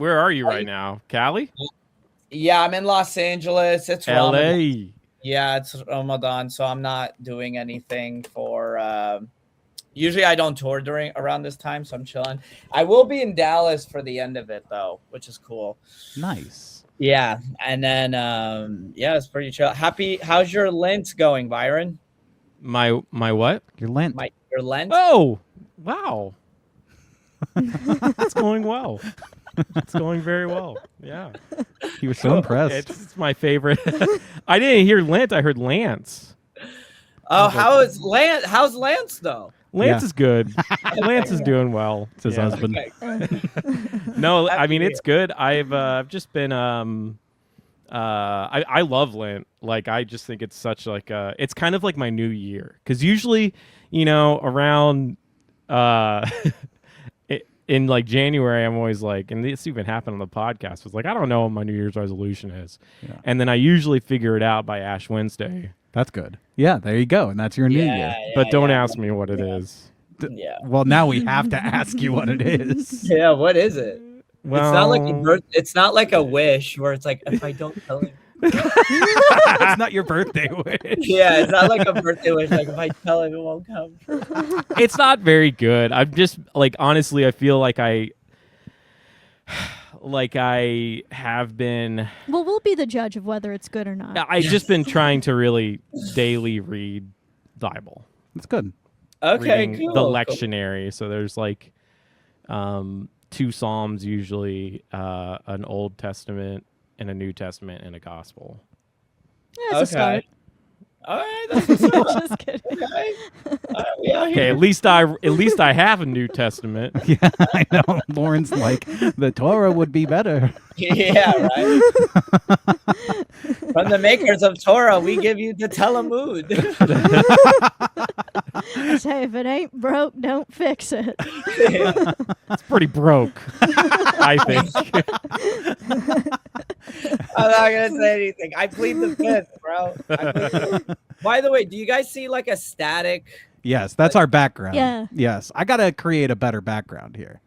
Where are you right now? Cali? Yeah, I'm in Los Angeles. It's LA. Ramadan. Yeah, it's Ramadan, so I'm not doing anything for. Usually, I don't tour around this time, so I'm chilling. I will be in Dallas for the end of it though, which is cool. Nice. Yeah, and then yeah, it's pretty chill. How's your Lent going, Byron? My what? Your Lent. Your Lent? Oh, wow. It's going well. It's going very well. Yeah. He was so impressed. It's my favorite. I didn't hear Lent. I heard Lance. Oh, how's Lance though? Lance is good. Lance is doing well. It's his husband. Okay. No, I mean it's good. I've just been I love Lent. Like I just think it's such like it's kind of like my new year, because usually, around in like January, I'm always like, and this even happened on the podcast, was like, I don't know what my New Year's resolution is. Yeah. And then I usually figure it out by Ash Wednesday. That's good. Yeah, there you go. And that's your new year. But don't ask me what it is. Yeah. Well, now we have to ask you what it is. Yeah, what is it? Well, it's not like it's not like a wish where it's like, if I don't tell him. It's not your birthday wish. Yeah, it's not like a birthday wish. Like if I tell him, it won't come. It's not very good. I'm just like, honestly, I feel like I have been. Well, we'll be the judge of whether it's good or not. I've just been trying to really daily read Bible. That's good. Okay, Reading cool. the lectionary. So there's like 2 Psalms usually, an Old Testament and a New Testament and a Gospel. Yeah, that's a start. All right, that's what's up. Just kidding. Okay. Okay, at least I have a New Testament. Yeah, I know. Lauren's like, the Torah would be better. Yeah, right. From the makers of Torah, we give you the Talmud. I say, if it ain't broke, don't fix it. It's pretty broke, I think. I'm not gonna say anything. I plead the fifth, bro. By the way, do you guys see like a static? Yes, that's our background. Yeah. Yes, I gotta create a better background here.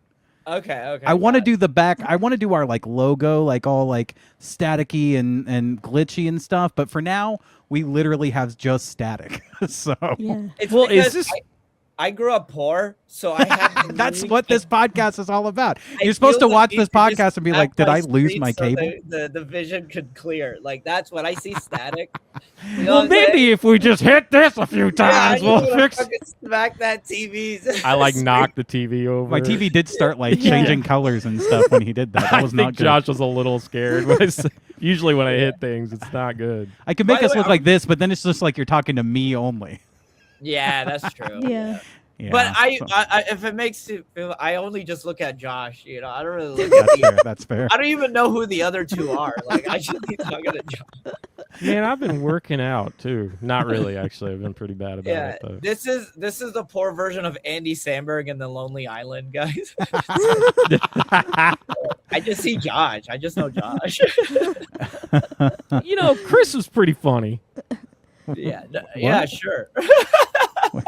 Okay. I want to do the back. I want to do our like logo, like all like staticky and glitchy and stuff. But for now, we literally have just static. So Yeah. It's Well, is because this- I grew up poor, so I have. that's what this podcast is all about. I You're supposed to feel the watch need this to just podcast and be tap like, "Did my I lose screen my so cable?" The vision could clear. Like that's what I see static. You know Well, what I'm saying? maybe if we just hit this a few Yeah, times, I we'll just wanna fix. fucking smack that TV. I like knocked the TV over. My TV did start like Yeah. changing colors and stuff when he did that. That was I not think good. Josh was a little scared. Usually when I hit things, it's not good. I can By make the us way, look like this, but then it's just like you're talking to me only. Yeah, that's true. Yeah. Yeah, But I, so- if it makes you feel, I only just look at Josh. You know, I don't really look at that's the. fair. That's fair. I don't even know who the other two are. Like I should be talking to Josh. Man, I've been working out too. Not really, actually. I've been pretty bad about Yeah, it though. this is the poor version of Andy Samberg and the Lonely Island guys. I just see Josh. I just know Josh. Chris was pretty funny. Yeah, yeah, sure.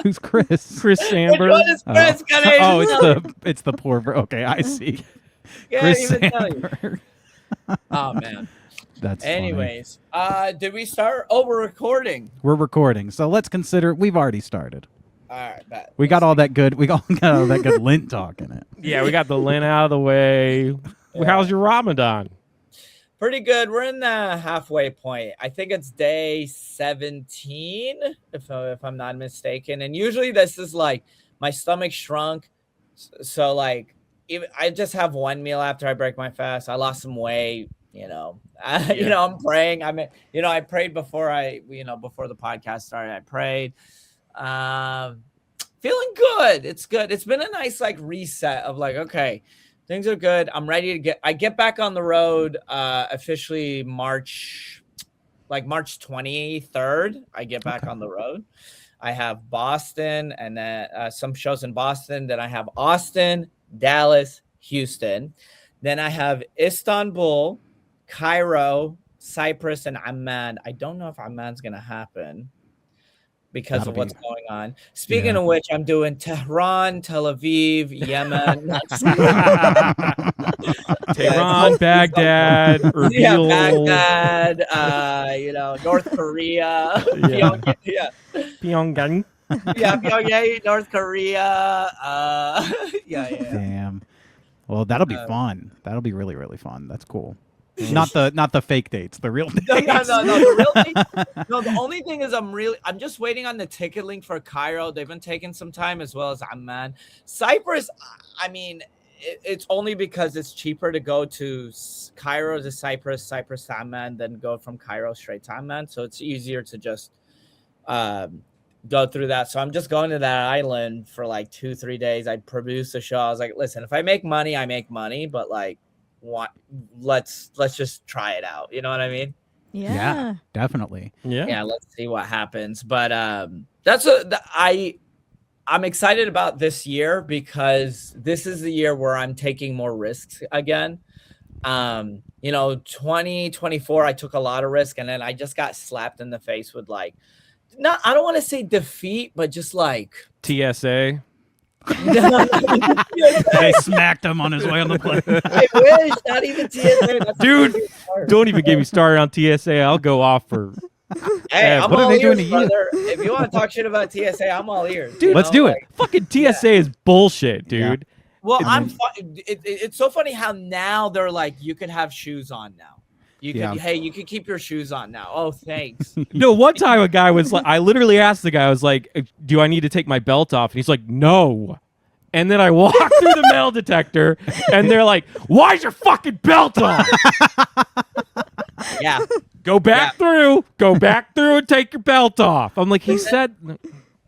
Who's Chris? Chris Sandberg. What is Chris gonna Oh, even it's the poor. Okay, I see. Can't Chris even tell you. Sandberg. Oh man. That's funny. Anyways, did we start? Oh, we're recording. We're recording, so let's consider. We've already started. All right, bet. We got all that good. We got all that good lint talk in it. Yeah, we got the lint out of the way. How's your Ramadan? Pretty good. We're in the halfway point. I think it's day 17, if I'm not mistaken. And usually this is like my stomach shrunk. So like I just have one meal after I break my fast. I lost some weight, you know. I'm praying. I prayed before before the podcast started. I prayed. Feeling good. It's good. It's been a nice like reset of like, okay, things are good. I'm ready to get back on the road officially March 23rd. I get back on the road. I have Boston and then some shows in Boston. Then I have Austin, Dallas, Houston. Then I have Istanbul, Cairo, Cyprus, and Amman. I don't know if Amman's going to happen because That'll of what's be- going on. Speaking Yeah. of which, I'm doing Tehran, Tel Aviv, Yemen. Tehran, Baghdad, Yeah, Erbil. Baghdad, North Korea, Yeah. yeah, Pyongyang. Pyongyang, North Korea, yeah. Damn. Well, that'll be fun. That'll be really, really fun. That's cool. Not the fake dates, the real dates. No. The real thing, no. The only thing is, I'm just waiting on the ticket link for Cairo. They've been taking some time, as well as Amman. Cyprus. I mean, it's only because it's cheaper to go to Cairo to Cyprus, Cyprus to Amman, than go from Cairo straight to Amman. So it's easier to just go through that. So I'm just going to that island for like 2-3 days. I produce a show. I was like, listen, if I make money, I make money, but like, let's just try it out. You know what I mean? Yeah. Definitely. Yeah, let's see what happens. But I'm excited about this year because this is the year where I'm taking more risks again. 2024 I took a lot of risk, and then I just got slapped in the face with I don't want to say defeat, but just like TSA. They smacked him on his way on the plane. I wish, not even TSA. That's Dude, don't even get me started on TSA. I'll go off for. Hey, I'm what are all they doing ears, to you? brother. If you want to talk shit about TSA, I'm all ears. Dude, let's do it. Fucking TSA is bullshit, dude. Well, it's so funny how now they're like, you can have shoes on now. You can keep your shoes on now. Oh, thanks. No, one time a guy was like, I literally asked the guy, I was like, do I need to take my belt off? And he's like, no. And then I walk through the metal detector, and they're like, why's your fucking belt on? Yeah. Go back through and take your belt off. I'm like, he said.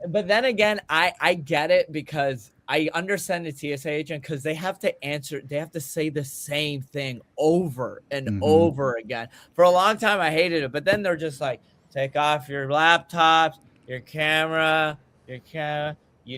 But then again, I get it because I understand the TSA agent because they have to say the same thing over and over again. For a long time, I hated it. But then they're just like, take off your laptops, your camera. You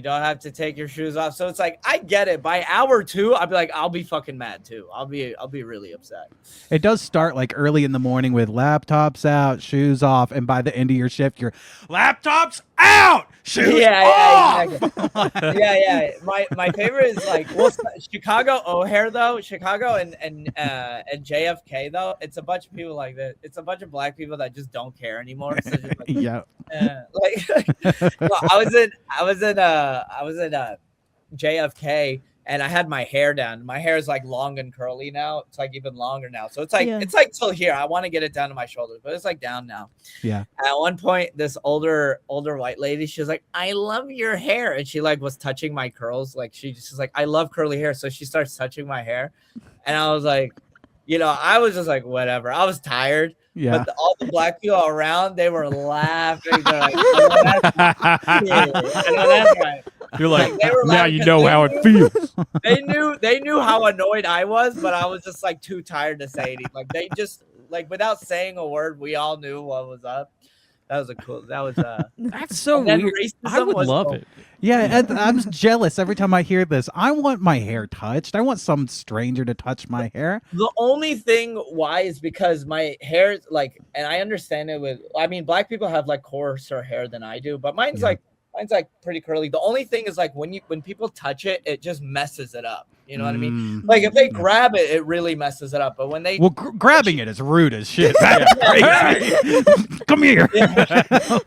don't have to take your shoes off. So it's like, I get it. By hour 2, I'll be like, I'll be fucking mad too. I'll be really upset. It does start like early in the morning with laptops out, shoes off, and by the end of your shift, you're laptops out, shoes off. Yeah, exactly. yeah. My favorite is like, Chicago O'Hare though. Chicago and JFK though. It's a bunch of people like that. It's a bunch of black people that just don't care anymore. So just like, Yeah. Well, I was in JFK and I had my hair down. My hair is like long and curly now. It's like even longer now. So it's like till here. I want to get it down to my shoulders, but it's like down now. Yeah. At one point, this older white lady, she was like, I love your hair. And she like was touching my curls. Like she just was like, I love curly hair. So she starts touching my hair. And I was like, I was just like, whatever. I was tired. Yeah. But all the black people around, they were laughing. They're like, I know that's right. You're like, they were now laughing you 'cause know how it feels. They knew how annoyed I was, but I was just like too tired to say anything. Like they just like without saying a word, we all knew what was up. That's so weird. I would love it. Yeah, I'm jealous every time I hear this. I want my hair touched. I want some stranger to touch my hair. The only thing why is because my hair like, and I understand it black people have like coarser hair than I do, but mine's like pretty curly. The only thing is like when people touch it, it just messes it up. You know what I mean? Like if they grab it, it really messes it up. But when they grabbing it is rude as shit. That's crazy. Come here.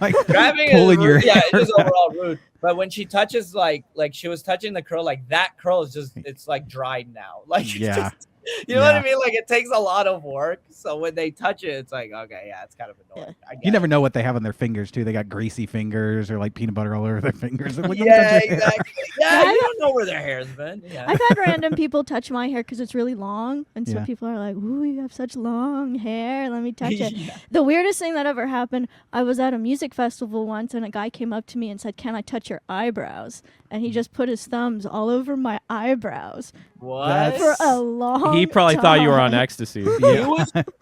Like grabbing pulling your hair. Yeah, it is overall rude. But when she touches like she was touching the curl, like that curl is just it's like dried now. Like it's just, you know what I mean? Like it takes a lot of work. So when they touch it, it's like, okay, yeah, it's kind of annoying. You never know what they have on their fingers too. They got greasy fingers or like peanut butter all over their fingers. Like, yeah, exactly. Yeah, you don't know where their hair's been. Yeah. I've had random people touch my hair because it's really long, and so people are like, "Ooh, you have such long hair. Let me touch it." The weirdest thing that ever happened, I was at a music festival once, and a guy came up to me and said, "Can I touch your eyebrows?" And he just put his thumbs all over my eyebrows. What? For a long He probably thought you were on ecstasy.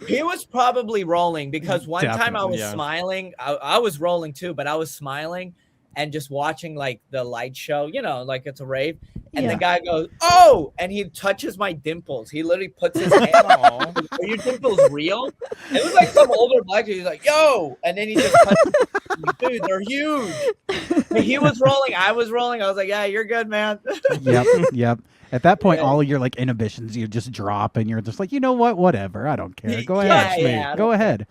He was probably rolling because one time I was smiling. I was rolling too, but I was smiling. and just watching like the light show, like it's a rave. And Yeah. the guy goes, "Oh," and he touches my dimples. He literally puts his hand on. Are your dimples real? It was like some older black dude. He's like, "Yo," and then he just touches. Dude, they're huge. And he was rolling. I was rolling. I was like, "Yeah, you're good, man." Yep. At that point, Yeah. all your like inhibitions, you just drop, and you're just like, you know what? Whatever. I don't care. Go Yeah, ahead. yeah, I Go don't ahead.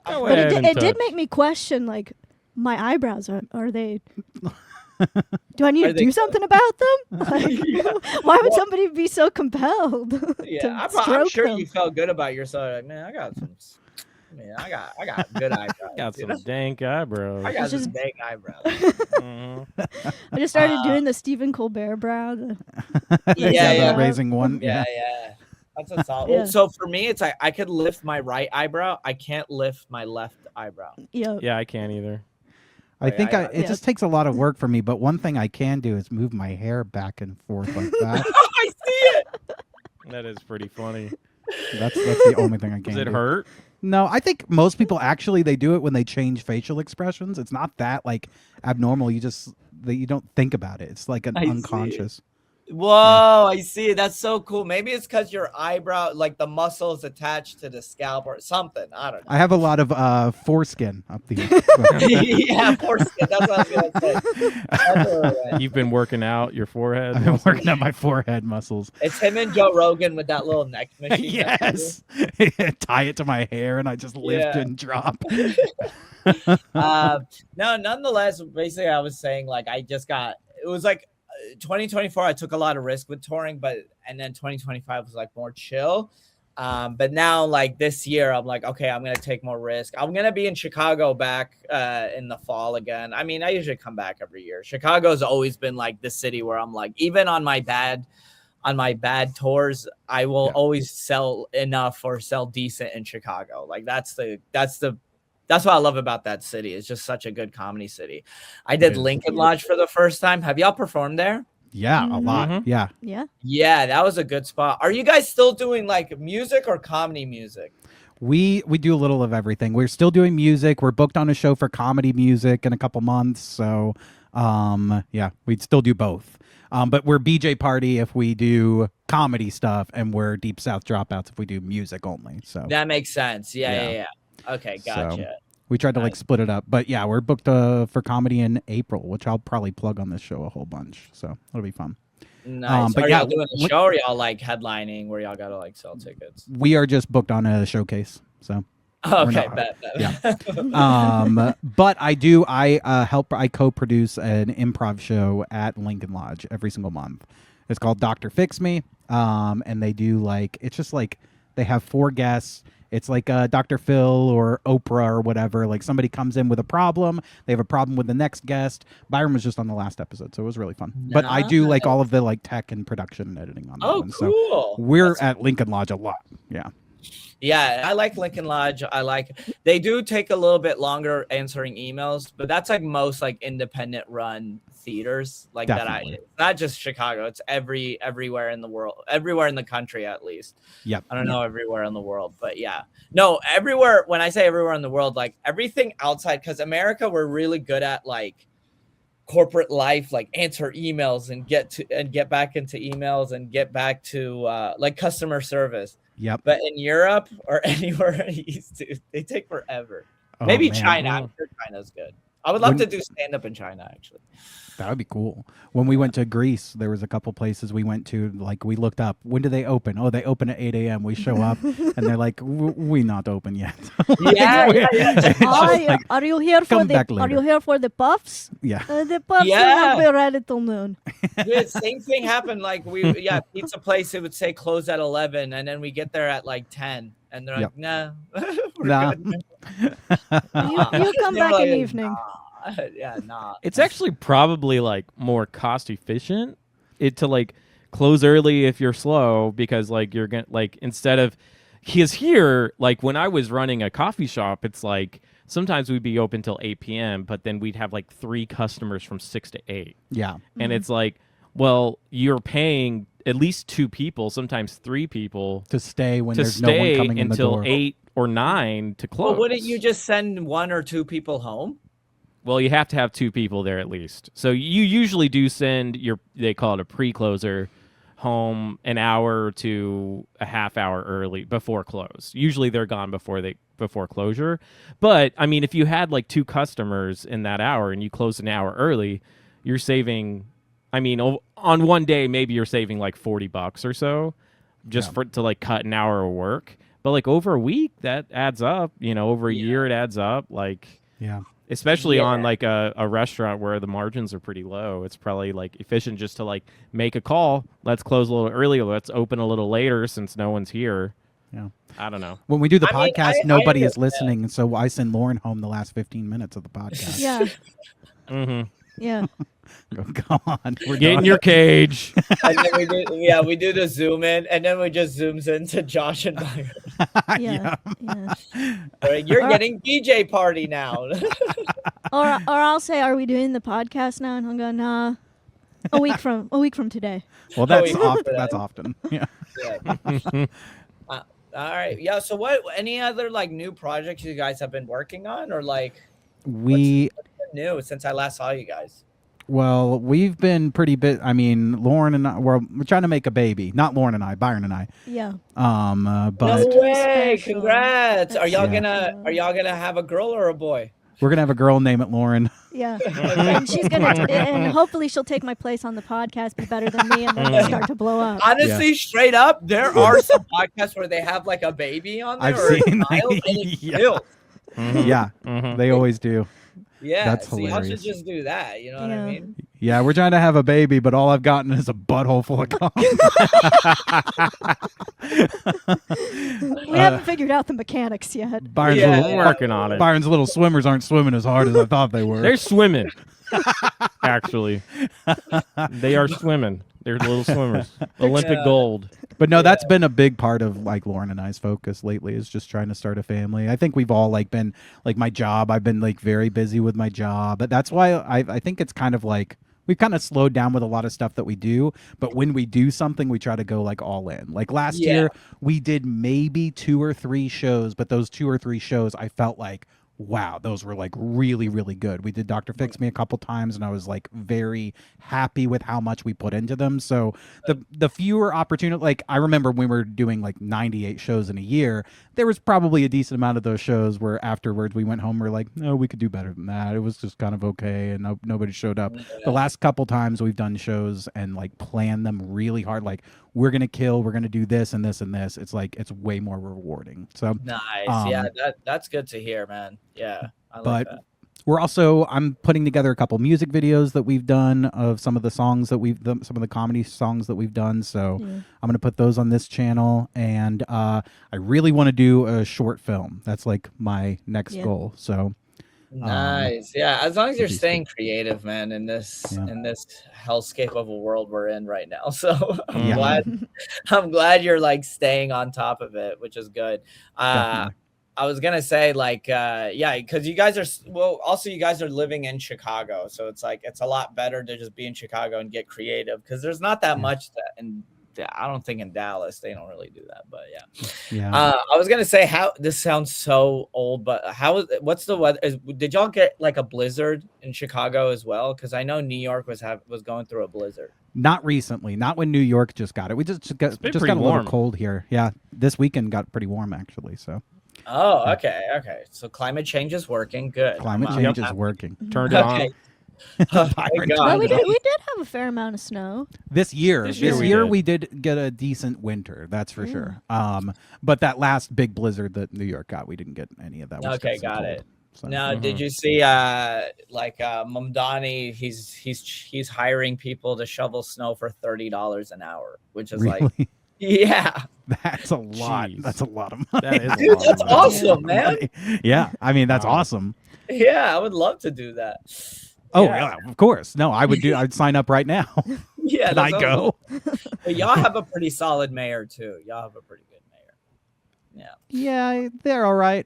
Go But ahead and it did touch. make me question, like, my eyebrows. Are they? Do I need Are to they do something about them? Like, Yeah. why would somebody be so compelled to Yeah, I'm stroke sure them? you felt good about yourself. Like, man, I got good eyebrows. Got you some know? dank eyebrows. I got It's some just- big eyebrows. Mhm. I just started doing the Stephen Colbert brow. Yeah. The raising one. Yeah. That's a solid. Yeah. Well, so for me, it's like I could lift my right eyebrow. I can't lift my left eyebrow. Yeah. Yeah, I can't either. I think it Yeah. just takes a lot of work for me, but one thing I can do is move my hair back and forth like that. I see it. That is pretty funny. That's the only thing I can Does it do. hurt? No, I think most people actually they do it when they change facial expressions. It's not that like abnormal. You don't think about it. It's like an I see. unconscious. Whoa, I see it. That's so cool. Maybe it's because your eyebrow, like the muscles attached to the scalp or something. I don't know. I have a lot of foreskin up here. Yeah, foreskin. That's what I was gonna say. That's what I meant. You've been working out your forehead. I've been working on my forehead muscles. It's him and Joe Rogan with that little neck machine. Yes. Tie it to my hair and I just lift Yeah. and drop. No, nonetheless, basically, I was saying like it was like 2024. I took a lot of risk with touring, and then 2025 was like more chill. But now like this year, I'm like, okay, I'm gonna take more risk. I'm gonna be in Chicago back in the fall again. I mean, I usually come back every year. Chicago's always been like the city where I'm like, even on my bad tours, I will always sell enough or sell decent in Chicago. Like that's what I love about that city. It's just such a good comedy city. I did is. Lincoln Lodge for the first time. Have y'all performed there? Yeah, a lot. Mhm. Yeah. Yeah. Yeah, that was a good spot. Are you guys still doing like music or comedy music? We do a little of everything. We're still doing music. We're booked on a show for comedy music in a couple months. So yeah, we'd still do both. But we're BJ Party if we do comedy stuff, and we're Deep South Dropouts if we do music only. So That makes sense. Yeah. Yeah. Okay, gotcha. we tried to like Nice. split it up. But yeah, we're booked for comedy in April, which I'll probably plug on this show a whole bunch. So it'll be fun. Nice. but Are yeah, y'all doing a show or y'all like headlining where y'all gotta like sell tickets? We are just booked on a showcase. So Okay, not. bet. Yeah. But I co-produce an improv show at Lincoln Lodge every single month. It's called Dr. Fix Me. And they do like, it's just like they have 4 guests. It's like Dr. Phil or Oprah or whatever. Like somebody comes in with a problem. They have a problem with the next guest. Byron was just on the last episode, so it was really fun. But I do like all of the like tech and production and editing on that Oh, one. So cool. we're at Lincoln Lodge a lot. Yeah. Yeah, I like Lincoln Lodge. They do take a little bit longer answering emails, but that's like most like independent run theaters like Definitely. it's not just Chicago, it's everywhere in the world, everywhere in the country at least. Yep. I don't know everywhere in the world, but yeah. No, everywhere, when I say everywhere in the world, like everything outside, because America, we're really good at like corporate life, like answer emails and get back into emails and get back to like customer service. Yep. But in Europe or anywhere east, dude, they take forever. Oh, Maybe man. China. I'm sure China's good. I would love When- to do stand up in China, actually. That would be cool. When we went to Greece, there was a couple places we went to. Like we looked up, when do they open? Oh, they open at 8 a.m. We show up, and they're like, "We not open yet." Yeah. It's just like, Are you here for come the back Are later. you here for the puffs? yeah. The puffs Yeah. will be ready till noon. Dude, same thing happened. Like pizza place, it would say close at 11, and then we get there at like 10, and they're like, "Nah, we're Nah. good." You come They're back like, in evening. "Nah." Yeah, nah. It's actually probably like more cost efficient to like close early if you're slow, because like you're gonna like, instead of, because here, like when I was running a coffee shop, it's like sometimes we'd be open till 8 p.m., but then we'd have like 3 customers from 6 to 8. Yeah. And it's like, well, you're paying at least 2 people, sometimes 3 people To stay when to there's no one stay coming in the until door. 8 or 9 to close. Well, wouldn't you just send 1 or 2 people home? Well, you have to have 2 people there at least. So you usually do send they call it a pre-closer home an hour to a half hour early before close. Usually they're gone before closure. But I mean, if you had like 2 customers in that hour and you close an hour early, you're saving, I mean, on one day maybe you're saving like $40 or so just to like cut an hour of work. But like over a week that adds up, over a year it adds up, like especially on like a restaurant where the margins are pretty low. It's probably like efficient just to like make a call. Let's close a little early. Let's open a little later since no one's here. Yeah. I don't know. When we do the podcast, nobody is listening, so I send Lauren home the last 15 minutes of the podcast. Yeah. Mm-hmm. Yeah. Come on, get in your cage. And then we do the zoom in, and then we just zooms into Josh and Byron. Yeah. You're getting DJ party now. or I'll say, are we doing the podcast now? And he'll go, nah. A week from today. Well, that's often. That's often. Yeah. All right. Yeah. So, any other like new projects you guys have been working on, or like what's been new since I last saw you guys? Well, we've been pretty bit. I mean, Lauren and I, we're trying to make a baby. Not Lauren and I, Byron and I. Yeah. But no way! Congrats. Are y'all gonna have a girl or a boy? We're gonna have a girl, name it Lauren. Yeah, and she's and hopefully she'll take my place on the podcast, be better than me, and then we'll start to blow up. Honestly, straight up, there are some podcasts where they have like a baby on there. I've seen a child, and it's kills. Yeah, they always do. Yeah, that's so hilarious. y'all should just do that. You know what I mean? Yeah, we're trying to have a baby, but all I've gotten is a butthole full of cum. We haven't figured out the mechanics yet. Byron's working on it. Byron's little swimmers aren't swimming as hard as I thought they were. They're swimming. Actually, they are swimming. They're little swimmers. Olympic gold. But no, that's been a big part of like Lauren and I's focus lately is just trying to start a family. I think we've all like been like my job. I've been like very busy with my job. But that's why I think it's kind of like we've kind of slowed down with a lot of stuff that we do. But when we do something, we try to go like all in. Like last year, we did maybe 2 or 3 shows. But those 2 or 3 shows, I felt like, wow, those were like really, really good. We did Dr. Fix Me a couple times, and I was like very happy with how much we put into them. So the fewer opportunity, like I remember when we were doing like 98 shows in a year, there was probably a decent amount of those shows where afterwards we went home, we're like, no, we could do better than that. It was just kind of okay, and nobody showed up. The last couple times we've done shows and like planned them really hard, like we're gonna kill, we're gonna do this and this and this. It's like it's way more rewarding. So nice. That's good to hear, man. Yeah, I like that. We're also, I'm putting together a couple music videos that we've done of some of the songs that some of the comedy songs that we've done. So I'm going to put those on this channel. And I really want to do a short film. That's like my next goal. So nice. Yeah. As long as you're staying creative, man, in this hellscape of a world we're in right now. So I'm glad you're like staying on top of it, which is good. I was gonna say like because you guys are living in Chicago, so it's like it's a lot better to just be in Chicago and get creative because there's not that much that, and I don't think in Dallas they don't really do that, but I was gonna say, how this sounds so old, but what's the weather? Did y'all get like a blizzard in Chicago as well? Because I know New York was going through a blizzard. Not recently, not when New York just got it. We just got a little cold here. Yeah, this weekend got pretty warm actually. So. Oh, okay. So climate change is working. Good. Climate change is working. Turned it on. Well, we did have a fair amount of snow this year. This year we did get a decent winter, that's for sure. But that last big blizzard that New York got, we didn't get any of that. Okay, got it. So. Now, did you see Mamdani? He's hiring people to shovel snow for $30 an hour, which is like. Yeah, that's a lot. Jeez. That's a lot of money. Dude, that's awesome, man. Yeah, I mean that's awesome. Yeah, I would love to do that. Oh yeah, of course. No, I would do. I'd sign up right now. Yeah, can I go? But y'all have a pretty solid mayor too. Y'all have a pretty good mayor. Yeah. Yeah, they're all right.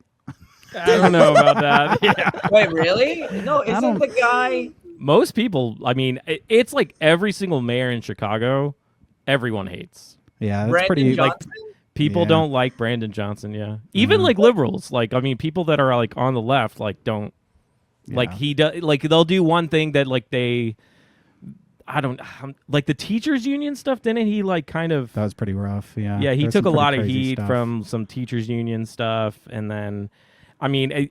I don't know about that. Yeah. Wait, really? No, isn't the guy? Most people. I mean, it's like every single mayor in Chicago, everyone hates. Yeah, that's Brandon pretty. Johnson? Like, people don't like Brandon Johnson. Yeah, even like liberals. Like I mean, people that are like on the left like don't Like Yeah. he does, like they'll do one thing that like I don't like the teachers union stuff. Didn't he like kind of? That was pretty rough. Yeah. Yeah, he There's took a some pretty lot of crazy heat stuff. from some teachers union stuff, and then, I mean,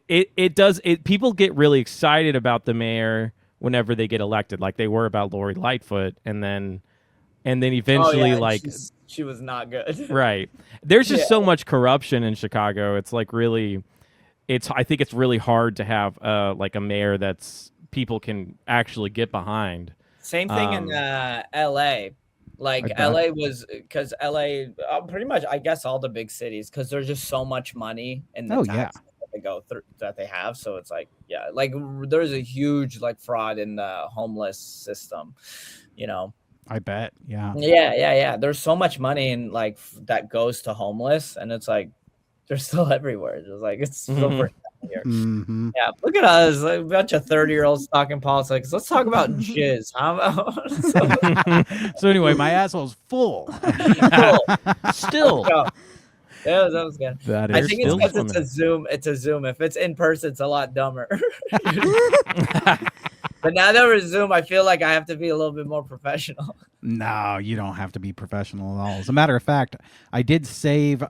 people get really excited about the mayor whenever they get elected, like they were about Lori Lightfoot, and then eventually like she was not good. right. There's just so much corruption in Chicago. It's like really, I think it's really hard to have like a mayor that's people can actually get behind. Same thing in LA. Like LA was because LA pretty much I guess all the big cities because there's just so much money in the tax that they go through that they have. So it's like like there's a huge like fraud in the homeless system, you know. I bet. Yeah. Yeah. There's so much money in like that goes to homeless, and it's like they're still everywhere. It's like it's so freaking here. Mm-hmm. Yeah, look at us, like a bunch of 30-year-olds talking politics. Let's talk about jizz. How about? So anyway, my asshole's full. Still. Yeah, that was good. That I is think it's because it's a Zoom. It's a Zoom. If it's in person, it's a lot dumber. But now that we're Zoom, I feel like I have to be a little bit more professional. No, you don't have to be professional at all. As a matter of fact, I did save.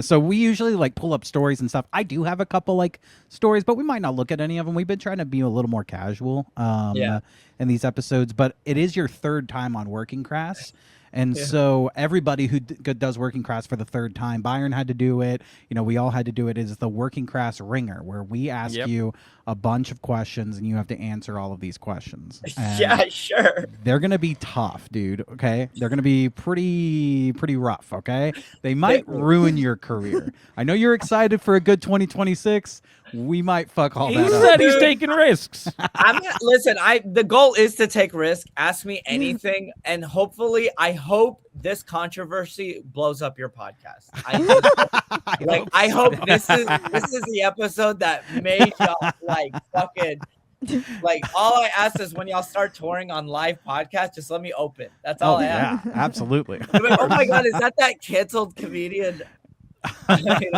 So we usually like pull up stories and stuff. I do have a couple like stories, but we might not look at any of them. We've been trying to be a little more casual in these episodes. But it is your third time on Working Crass. And so everybody who does Working Crass for the third time, Byron had to do it. You know, we all had to do it. Is the Working Crass Ringer, where we ask you a bunch of questions and you have to answer all of these questions. And yeah, sure. they're gonna be tough, dude. Okay, they're gonna be pretty rough. Okay, they might ruin your career. I know you're excited for a good 2026. We might fuck all that up. He said he's taking risks. Listen, the goal is to take risk. Ask me anything, and hopefully, I hope this controversy blows up your podcast. I hope this is the episode that made y'all like fucking. Like all I ask is when y'all start touring on live podcasts, just let me open. That's all I ask. Yeah, absolutely. Oh my god, is that canceled comedian? And then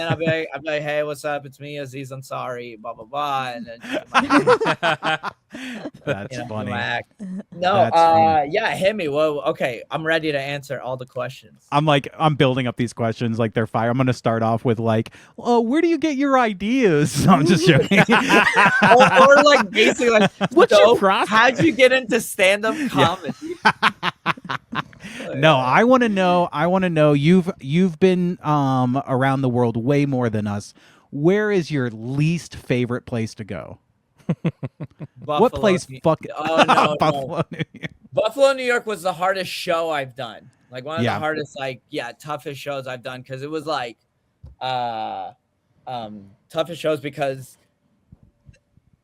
I'll be like, hey, what's up? It's me, Aziz Ansari, blah blah blah, and then that's funny. Hit me. Well, okay, I'm ready to answer all the questions. I'm building up these questions like they're fire. I'm gonna start off with like, oh, where do you get your ideas? I'm just joking. or like basically like, what's your process? How'd you get into stand-up comedy? No, I want to know. You've been around the world way more than us. Where is your least favorite place to go? Buffalo, what place? No. Buffalo, New York. Buffalo, New York was the hardest show I've done. Like one of the hardest, toughest shows I've done because it was like, toughest shows because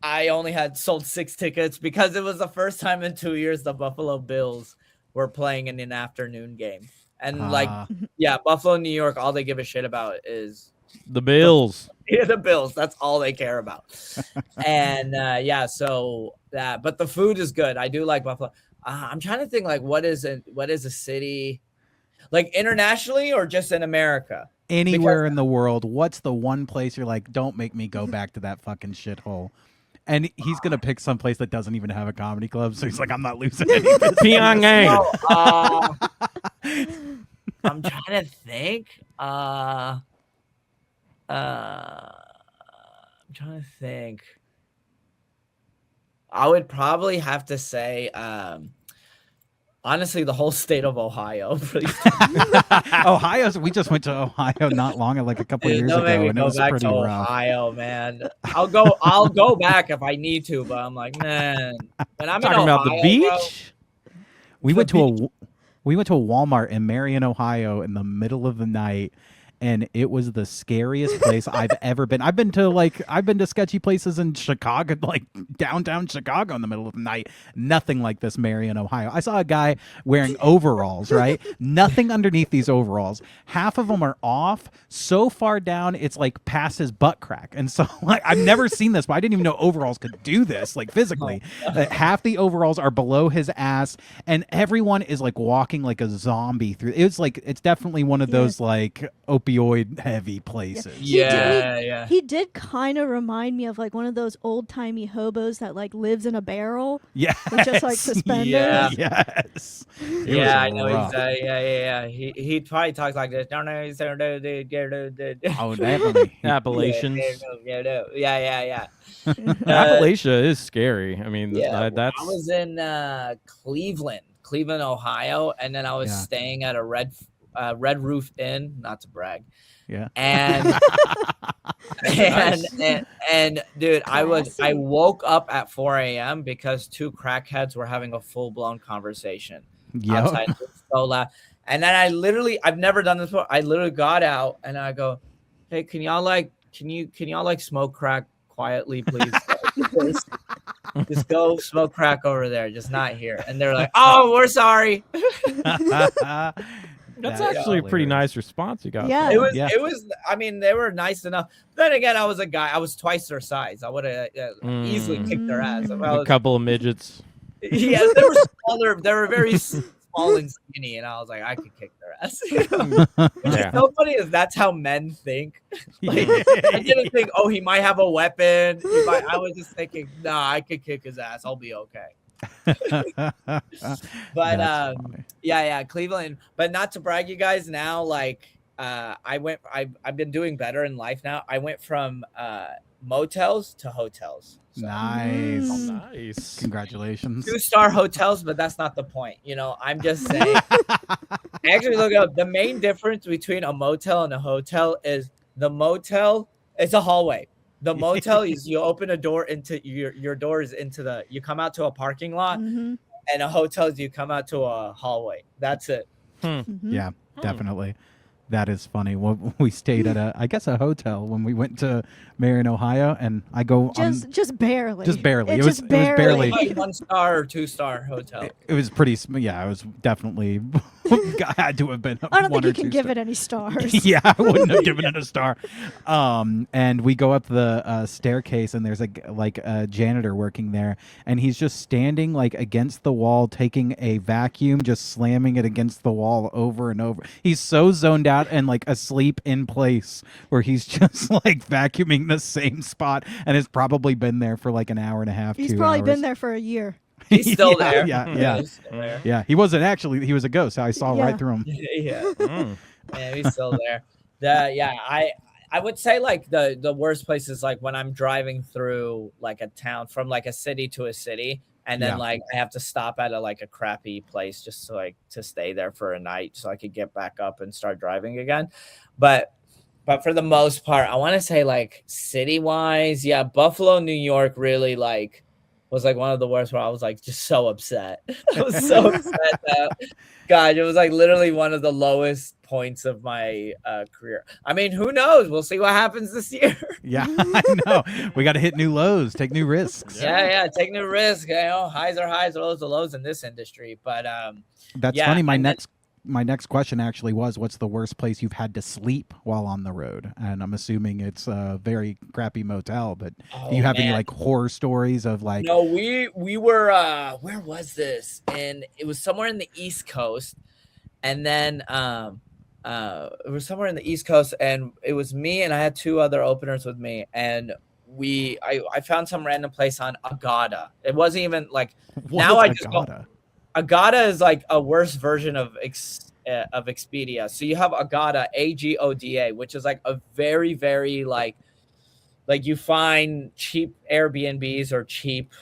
I only had sold 6 tickets because it was the first time in 2 years the Buffalo Bills were playing in an afternoon game. And Buffalo, New York, all they give a shit about is the Bills. The Bills. That's all they care about. And but the food is good. I do like Buffalo. I'm trying to think like what is a city like internationally or just in America? Anywhere in the world. What's the one place you're like, don't make me go back to that fucking shithole? And he's going to pick some place that doesn't even have a comedy club. So he's like, I'm not losing any business. Pyongyang. I'm trying to think. I'm trying to think. I would probably have to say, honestly, the whole state of Ohio. Ohio. We just went to Ohio not long, like a couple years ago, and it was pretty rough. Ohio, man. I'll go back if I need to, but I'm like, man. And I'm talking about the beach. Bro, we went to a Walmart in Marion, Ohio, in the middle of the night. And it was the scariest place I've ever been. I've been to sketchy places in Chicago, like downtown Chicago in the middle of the night. Nothing like this, Marion, Ohio. I saw a guy wearing overalls, right? Nothing underneath these overalls. Half of them are off so far down, it's like past his butt crack. And so like I've never seen this, but I didn't even know overalls could do this, like physically. Half the overalls are below his ass, and everyone is like walking like a zombie through. It's definitely one of those like opiate opioid heavy places. Yeah. He did kind of remind me of like one of those old timey hobos that like lives in a barrel. Yeah. With just like suspenders. Yeah. Yes. It was Yeah, I know rough. exactly. Yeah. He probably talks like this. No, Oh, definitely. Appalachians. Yeah. Appalachia is scary. I mean, Yeah, that's I was in Cleveland, Ohio, and then I was staying at a Red Roof Inn, not to brag. Yeah. And and dude, I woke up at 4 a.m. because two crackheads were having a full blown conversation outside. It was so loud. And then I've never done this before. I literally got out and I go, hey, can y'all smoke crack quietly, please? Just go smoke crack over there, just not here. And they're like, oh, we're sorry. That's actually a pretty nice response you got. Yeah. It was. I mean, they were nice enough. Then again, I was a guy. I was twice their size. I would have easily kicked their ass. A couple of midgets. Yeah, they were smaller. They were very small and skinny, and I was like, I could kick their ass. Which is so funny is that's how men think. Like, I didn't think, oh, he might have a weapon. I was just thinking, nah, I could kick his ass. I'll be okay. But yeah, Cleveland. But not to brag, you guys. Now, like, I've been doing better in life now. I went from motels to hotels. So. Nice. Nice. Congratulations. 2-star hotels, but that's not the point. You know, I'm just saying. Actually, look up the main difference between a motel and a hotel is the motel. It's a hallway. The motel is you open a door into your door is into you come out to a parking lot, and a hotel is you come out to a hallway. That's it. Yeah, definitely. That is funny. We stayed at a hotel when we went to Marion, Ohio, and I go just barely. Just barely. It was barely. Like 1-star or 2-star hotel. It was pretty. Yeah, it was definitely had to have been. I don't think you can give it any stars. Yeah, I wouldn't have given it a star. And we go up the staircase, and there's a janitor working there, and he's just standing like against the wall, taking a vacuum, just slamming it against the wall over and over. He's so zoned out and like asleep in place where he's just like vacuuming the same spot, and has probably been there for like an hour and a half. He's probably been there for a year. He's still there. Yeah. He wasn't actually. He was a ghost. I saw right through him. Yeah, he's still there. I would say like the worst place is like when I'm driving through like a town from like a city to a city, and then like I have to stop at a crappy place just to stay there for a night so I could get back up and start driving again. But for the most part, I want to say like city wise, Buffalo, New York really like was like one of the worst where I was like just so upset. I was so upset that God, it was like literally one of the lowest points of my career. I mean, who knows? We'll see what happens this year. Yeah, I know. We got to hit new lows, take new risks. Yeah, take new risks. You know, highs are highs, lows are lows in this industry. But that's funny. My next question actually was, what's the worst place you've had to sleep while on the road? And I'm assuming it's a very crappy motel, but do you have any like horror stories of like? No, we were where was this? And it was somewhere in the East Coast, and then it was somewhere in the East Coast, and it was me and I had two other openers with me, and I found some random place on Agada. It wasn't even like Agada is like a worse version of Expedia. So you have Agada, AGODA, which is like a very, very like you find cheap Airbnbs or cheap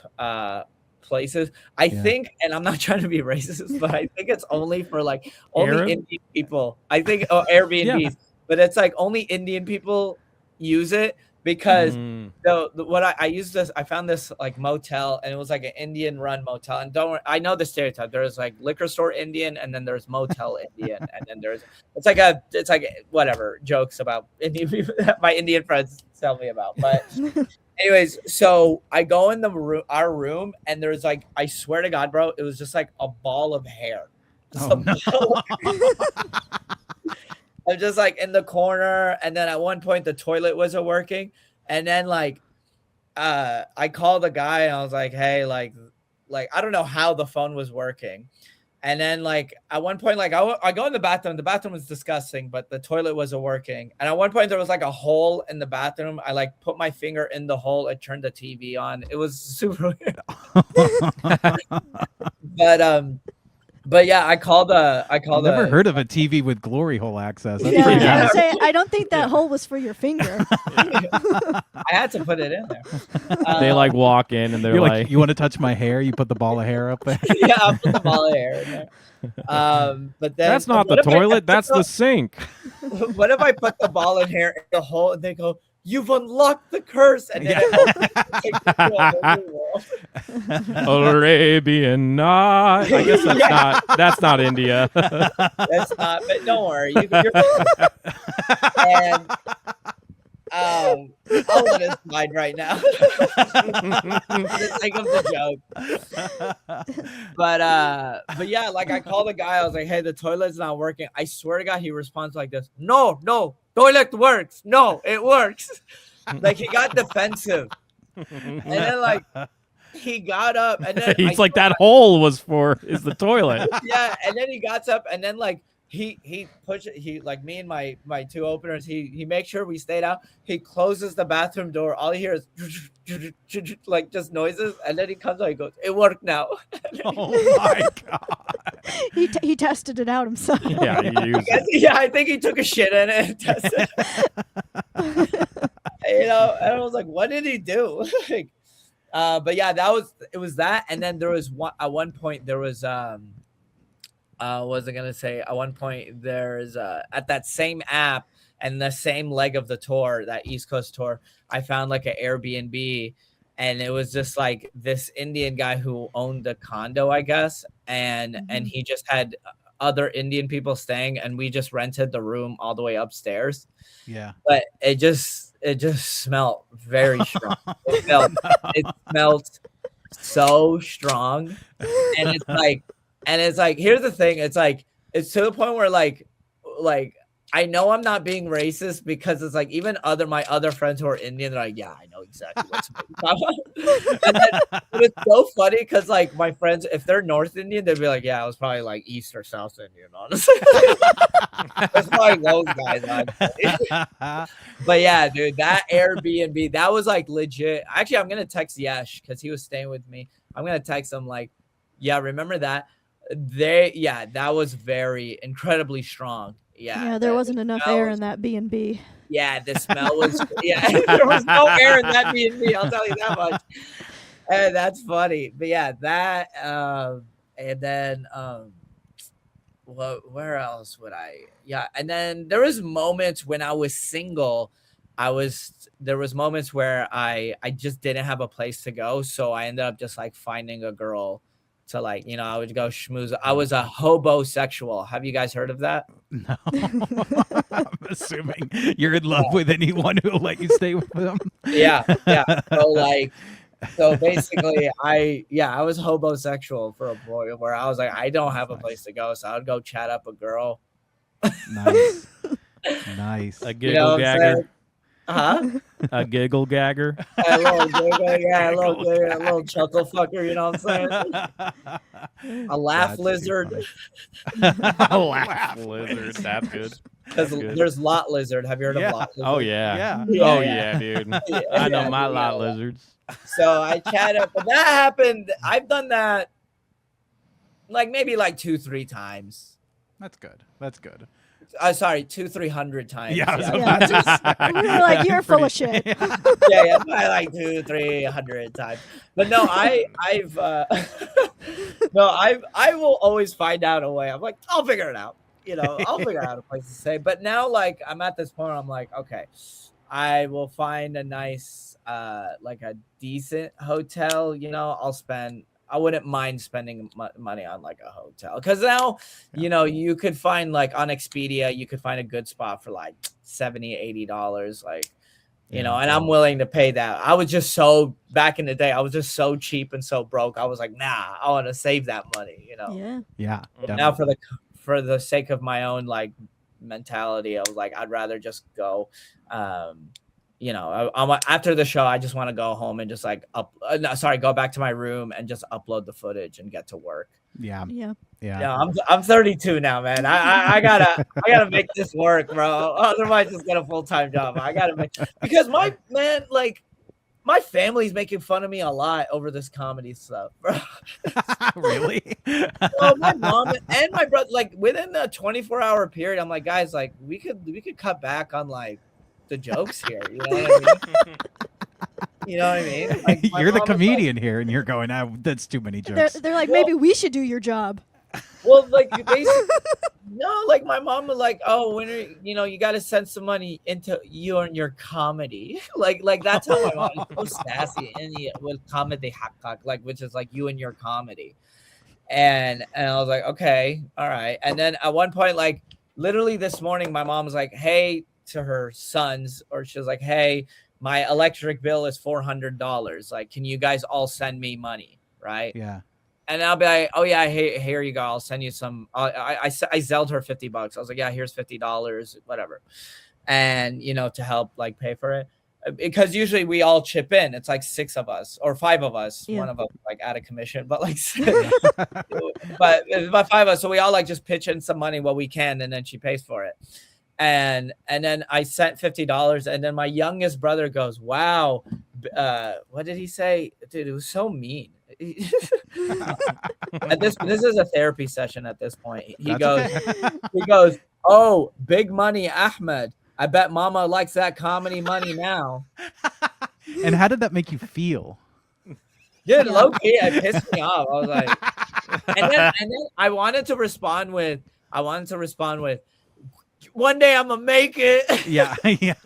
places. I think, and I'm not trying to be racist, but I think it's only for like only Indian people. I think Airbnbs, but it's like only Indian people use it. Because I found this like motel, and it was like an Indian run motel. And don't worry, I know the stereotype. There's like liquor store Indian, and then there's motel Indian, and then it's like whatever jokes about Indian people that my Indian friends tell me about. But anyways, so I go in our room, and there's like, I swear to God, bro, it was just like a ball of hair. I'm just like in the corner, and then at one point the toilet wasn't working, and then like I called the guy and I was like, hey, like I don't know how the phone was working, And then like at one point, like I go in the bathroom. The bathroom was disgusting, but the toilet wasn't working. And at one point there was like a hole in the bathroom. I like put my finger in the hole and turned the TV on. It was super weird. But yeah, I've never heard of a TV with glory hole access. That's Yeah, pretty I bad. would say I don't think that hole was for your finger. I had to put it in there. They like walk in and they're You're like, you want to touch my hair? You put the ball of hair up there. Yeah, I'll put the ball of hair in there. But then that's not the what if I toilet, put that's the sink. What if I put the ball in hair in the hole and they go, "You've unlocked the curse," and then it takes me to a whole new world. Arabian Night. I guess that's not India. That's not, but don't worry. You're and I'll let it slide right now. Just think of the joke. But yeah, like I called the guy. I was like, "Hey, the toilet's not working." I swear to God, he responds like this: "No, toilet works. No, it works." Like he got defensive, and then like he got up, and then He's like, that hole is the toilet. Yeah, and then he got up, and then like he pushed like me and my two openers. He makes sure we stayed out. He closes the bathroom door. All he hears is like just noises, and then he comes out. He goes, "It worked now." Oh my God. He tested it out himself. Yeah, he used it. Yeah, I think he took a shit in it and tested. And I was like, "What did he do?" Like, but yeah, it was that, and then there was at one point there was what was I gonna say? At one point there's at that same app and the same leg of the tour, that East Coast tour, I found like an Airbnb, and it was just like this Indian guy who owned a condo, I guess, and he just had other Indian people staying, and we just rented the room all the way upstairs. Yeah. But it just smelled very strong. It smelled so strong. And it's like, here's the thing. It's like, it's to the point where like I know I'm not being racist, because it's like even my other friends who are Indian, they're like, "Yeah, I know exactly what's going on." But it's so funny because like my friends, if they're North Indian, they'd be like, "Yeah, I was probably like East or South Indian, honestly." It's probably those guys, honestly. But yeah, dude, that Airbnb, that was like legit. Actually, I'm gonna text Yesh because he was staying with me. I'm gonna text him like, "Yeah, remember that?" That was very incredibly strong. Yeah, there wasn't enough air in that B&B. Yeah, the smell was. Yeah, there was no air in that B&B. I'll tell you that much. And that's funny. But yeah, that. And then, where else would I? Yeah, and then there was moments when I was single. There was moments where I just didn't have a place to go, so I ended up just like finding a girl to like, I would go schmooze. I was a hobosexual. Have you guys heard of that? No. I'm assuming you're in love with anyone who will let you stay with them. Yeah. So basically I was hobosexual for a boy, where I was like, I don't have a place to go, so I would go chat up a girl. Nice. A giggle gagger. Huh? A giggle gagger. A little giggle, yeah, a little chuckle fucker, you know what I'm saying? A laugh lizard. A laugh lizard. That's good. Because there's lot lizard. Have you heard of lot lizard? Oh yeah. Yeah. Oh yeah, dude. I know my lot lizards. So I chat up, but that happened. I've done that like maybe like 2-3 times. That's good. That's good. Sorry, 200-300 times. Yeah, we were like, "You're full of shit." Yeah, probably like 200-300 times. But no, I've I will always find out a way. I'm like, I'll figure it out. I'll figure out a place to stay. But now, like, I'm at this point where I'm like, okay, I will find a nice, like a decent hotel. I wouldn't mind spending money on like a hotel, because now, you could find like on Expedia, you could find a good spot for like $70-$80, like, and I'm willing to pay that. I was just back in the day, I was just so cheap and so broke. I was like, nah, I want to save that money, Yeah. Now for the sake of my own like mentality, I was like, I'd rather just go. after the show, I just want to go home and just like go back to my room and just upload the footage and get to work. Yeah. I'm 32 now, man. I gotta make this work, bro. Otherwise, just get a full-time job. I gotta make, because my family's making fun of me a lot over this comedy stuff, bro. Really? Well, my mom and my brother, like within a 24-hour period, I'm like, guys, like we could cut back on like the jokes here. You know what I mean? You know what I mean? Like, you're the comedian here, and you're going, that's too many jokes. They're like, maybe we should do your job. Well, like basically, no, like my mom was like, oh, when you got to send some money into you and your comedy. like that's how my mom was so sassy and with comedy hack, like, which is like you and your comedy. And I was like, okay, all right. And then at one point, like literally this morning, my mom was like, hey, to her sons, or she was like, hey, my electric bill is $400. Like, can you guys all send me money? Right. Yeah. And I'll be like, oh yeah, hey, here you go. I'll send you some. I Zelled her $50. I was like, yeah, here's $50, whatever. And, to help like pay for it. Because usually we all chip in. It's like 6 of us or 5 of us. Yeah. One of us like out of commission, but like, but about 5 of us. So we all like just pitch in some money what we can, and then she pays for it. And then I sent $50, and then my youngest brother goes, wow, what did he say? Dude, it was so mean. This is a therapy session at this point. He goes, oh, big money, Ahmed. I bet mama likes that comedy money now. And how did that make you feel? Dude, low key, it pissed me off. I was like, and then I wanted to respond with, one day I'm gonna make it. Yeah. and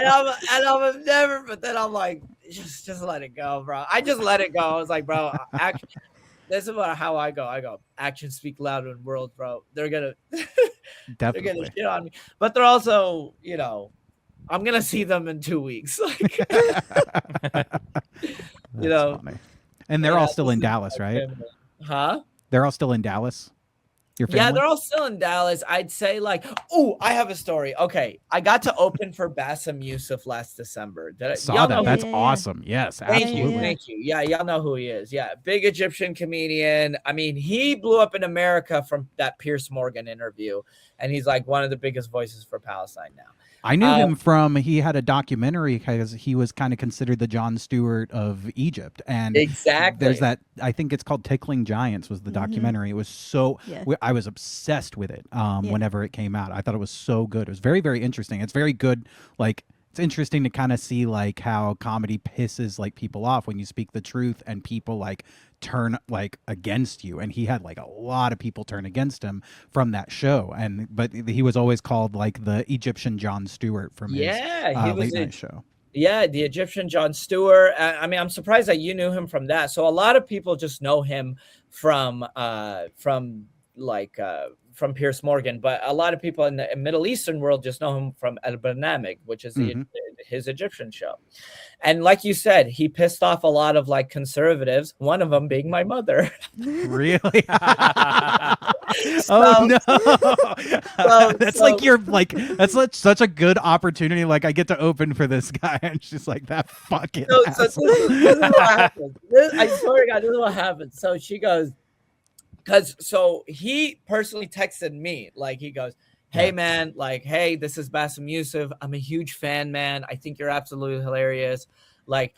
I'm never, but then I'm like, just let it go, bro. I just let it go. I was like, bro, action. This is how I go. Actions speak louder than words, bro. They're gonna they're gonna shit on me. But they're also, I'm gonna see them in 2 weeks. Like, funny. And they're all still in Dallas, right? Huh? They're all still in Dallas. Your family? Yeah, they're all still in Dallas. I'd say like, oh, I have a story. Okay, I got to open for Bassem Youssef last December. Saw that. That's awesome. Yes, absolutely. Thank you. Yeah, y'all know who he is. Yeah, big Egyptian comedian. I mean, he blew up in America from that Piers Morgan interview, and he's like one of the biggest voices for Palestine now. I knew him from, he had a documentary because he was kind of considered the Jon Stewart of Egypt. And exactly, there's that, I think it's called Tickling Giants was the documentary. It was so, I was obsessed with it whenever it came out. I thought it was so good. It was very, very interesting. It's very good. Like, it's interesting to kind of see like how comedy pisses like people off when you speak the truth and people like turn like against you, and he had like a lot of people turn against him from that show, but he was always called like the Egyptian Jon Stewart from his late night show. Yeah, the Egyptian Jon Stewart. I mean, I'm surprised that you knew him from that. So a lot of people just know him from Piers Morgan, but a lot of people in the Middle Eastern world just know him from al-Barnamij, which is his Egyptian show. And like you said, he pissed off a lot of like conservatives, one of them being my mother. Really? Oh no. That's like you're like, that's like such a good opportunity. Like I get to open for this guy, and she's like, that fucking this is what happens. I swear to God, this is what happens. So she goes, so he personally texted me, like he goes, hey man, like, hey, this is Bassem Youssef. I'm a huge fan, man. I think you're absolutely hilarious. Like,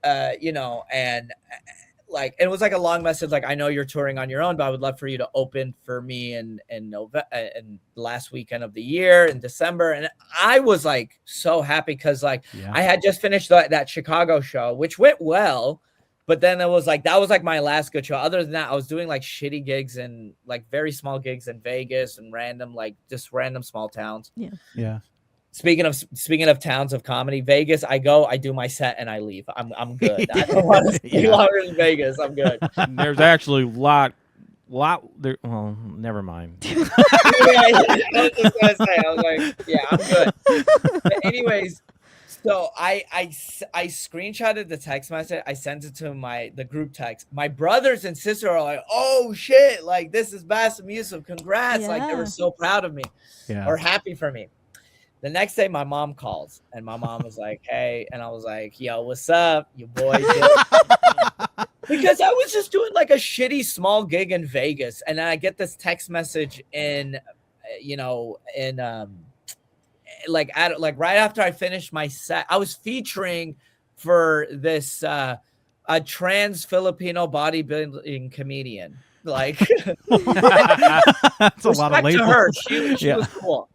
and like, it was like a long message. Like, I know you're touring on your own, but I would love for you to open for me in November, in last weekend of the year in December. And I was like so happy because like I had just finished that Chicago show, which went well. But then it was like, that was like my last good show. Other than that, I was doing like shitty gigs and like very small gigs in Vegas and random small towns. Yeah. Yeah. Speaking of towns of comedy, Vegas, I go, I do my set and I leave. I'm good. I don't want to stay longer in Vegas. I'm good. There's actually lot there. Well, never mind. I was just gonna say, I was like, yeah, I'm good. But anyways, so I screenshotted the text message. I sent it to the group text. My brothers and sister are like, oh shit, like this is Bassem Youssef. Congrats. Like they were so proud of me or happy for me. The next day, my mom calls, and my mom was like, "Hey," and I was like, "Yo, what's up, your boy?" Because I was just doing like a shitty small gig in Vegas, and then I get this text message in, like right after I finished my set, I was featuring for this a trans Filipino bodybuilding comedian. Like, That's a lot of respect to labels. her. She Yeah. was cool.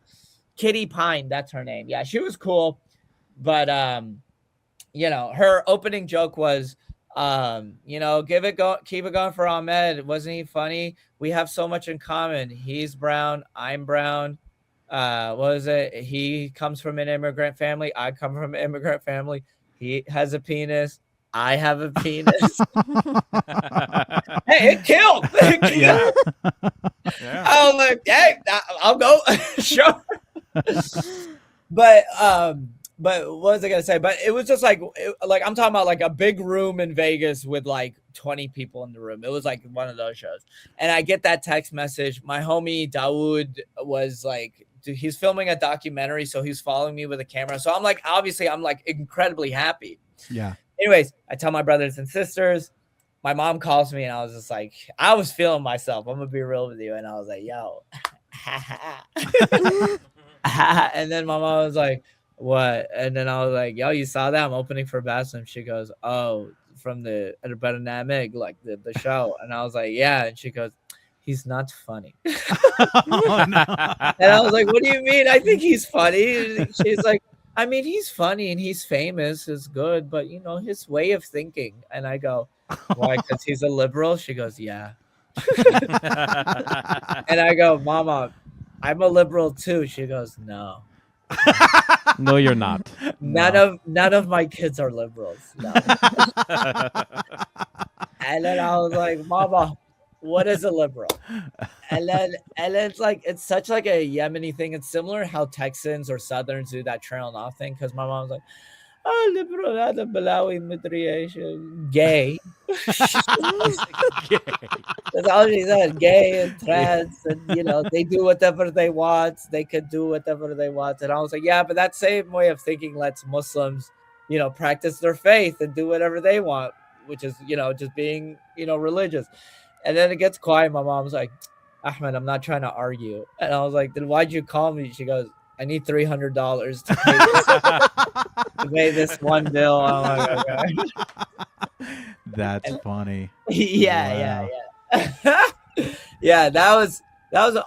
Kitty Pine, that's her name. Yeah, she was cool. But her opening joke was keep it going for Ahmed. Wasn't he funny? We have so much in common. He's brown, I'm brown. What was it? He comes from an immigrant family. I come from an immigrant family. He has a penis. I have a penis. Hey, it killed. Yeah. I was like, hey, I'll go. Sure. But what was I gonna say? But it was just like I'm talking about like a big room in Vegas with like 20 people in the room. It was like one of those shows. And I get that text message. My homie Dawood was like, he's filming a documentary, so he's following me with a camera. So I'm like, obviously, I'm like incredibly happy. Yeah. Anyways, I tell my brothers and sisters. My mom calls me, and I was just like, I was feeling myself. I'm gonna be real with you, and I was like, yo, and then my mom was like, what? And then I was like, yo, you saw that? I'm opening for Bassam. She goes, oh, from the Namig, like the show. And I was like, yeah. And she goes, he's not funny. Oh, no. And I was like, what do you mean? I think he's funny. She's like, I mean, he's funny and he's famous, is good, but his way of thinking. And I go, why? Because he's a liberal? She goes, yeah. And I go, Mama, I'm a liberal too. She goes, no. No, you're not. None of my kids are liberals. No. And then I was like, Mama, what is a liberal? And then it's like, it's such like a Yemeni thing. It's similar how Texans or Southerns do that trailing off thing. Because my mom's like, oh, liberal, هذا بلاوي مدري ايش, gay. That's all she said, gay and trans, and they do whatever they want. They could do whatever they want. And I was like, yeah, but that same way of thinking lets Muslims, practice their faith and do whatever they want, which is, just being, religious. And then it gets quiet. My mom's like, Ahmed, I'm not trying to argue. And I was like, then why'd you call me? She goes, I need $300 to pay this, to pay this one bill. I'm like, okay. That's funny. Yeah. Yeah, that was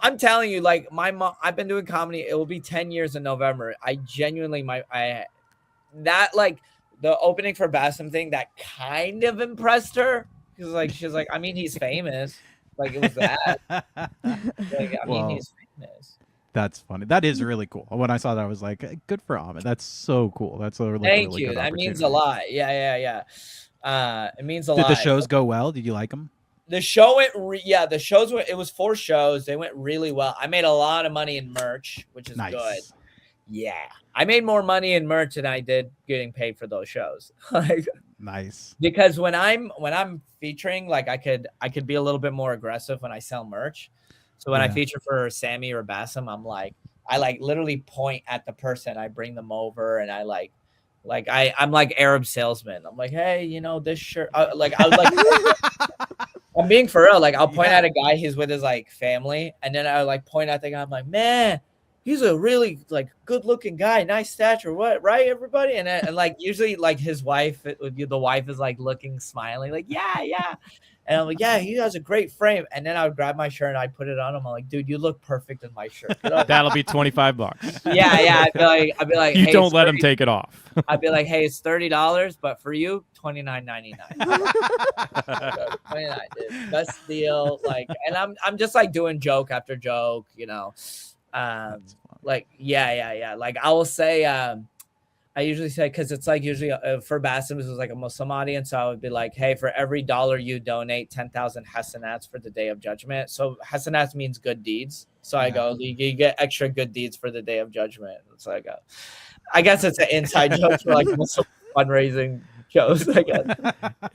I'm telling you, like, my mom, I've been doing comedy. It will be 10 years in November. I genuinely that like the opening for Bassam thing that kind of impressed her. Because like she's like, I mean, he's famous. Like it was that. Like, I mean, he's famous. That's funny. That is really cool. When I saw that, I was like, good for Ahmed. That's so cool. That's a really, Thank really you. good That means opportunity. a lot. Yeah. It means a lot. Did the shows go well? Did you like them? The show went, the shows went, it was 4 shows. They went really well. I made a lot of money in merch, which is Nice. good. Yeah. I made more money in merch than I did getting paid for those shows. Like, nice. because when I'm featuring, like I could be a little bit more aggressive when I sell merch. So when I feature for Sammy or Bassam, I'm like, I like literally point at the person. I bring them over and I I'm like Arab salesman. I'm like, hey, this shirt, I was like, I'm being for real. Like I'll point at a guy, he's with his like family. And then I like point at the guy. I'm like, man, he's a really like good looking guy, nice stature. What, right, everybody? And like usually like his wife, the wife is like looking, smiling, like, yeah. And I'm like, yeah, he has a great frame. And then I would grab my shirt and I'd put it on him. I'm like, dude, you look perfect in my shirt. That'll be $25. Yeah. I'd be like, you hey, don't let him take it off. I'd be like, hey, it's $30, but for you, $29.99. $29, dude. Best deal. Like, and I'm just like doing joke after joke, like, yeah. Like I will say, I usually say, because it's like usually for Bassam, this was like a Muslim audience. So I would be like, hey, for every $1 you donate, 10,000 hasanats for the day of judgment. So hasanats means good deeds. So I go, you get extra good deeds for the day of judgment. So I go, I guess it's an inside joke for like Muslim fundraising shows, I guess.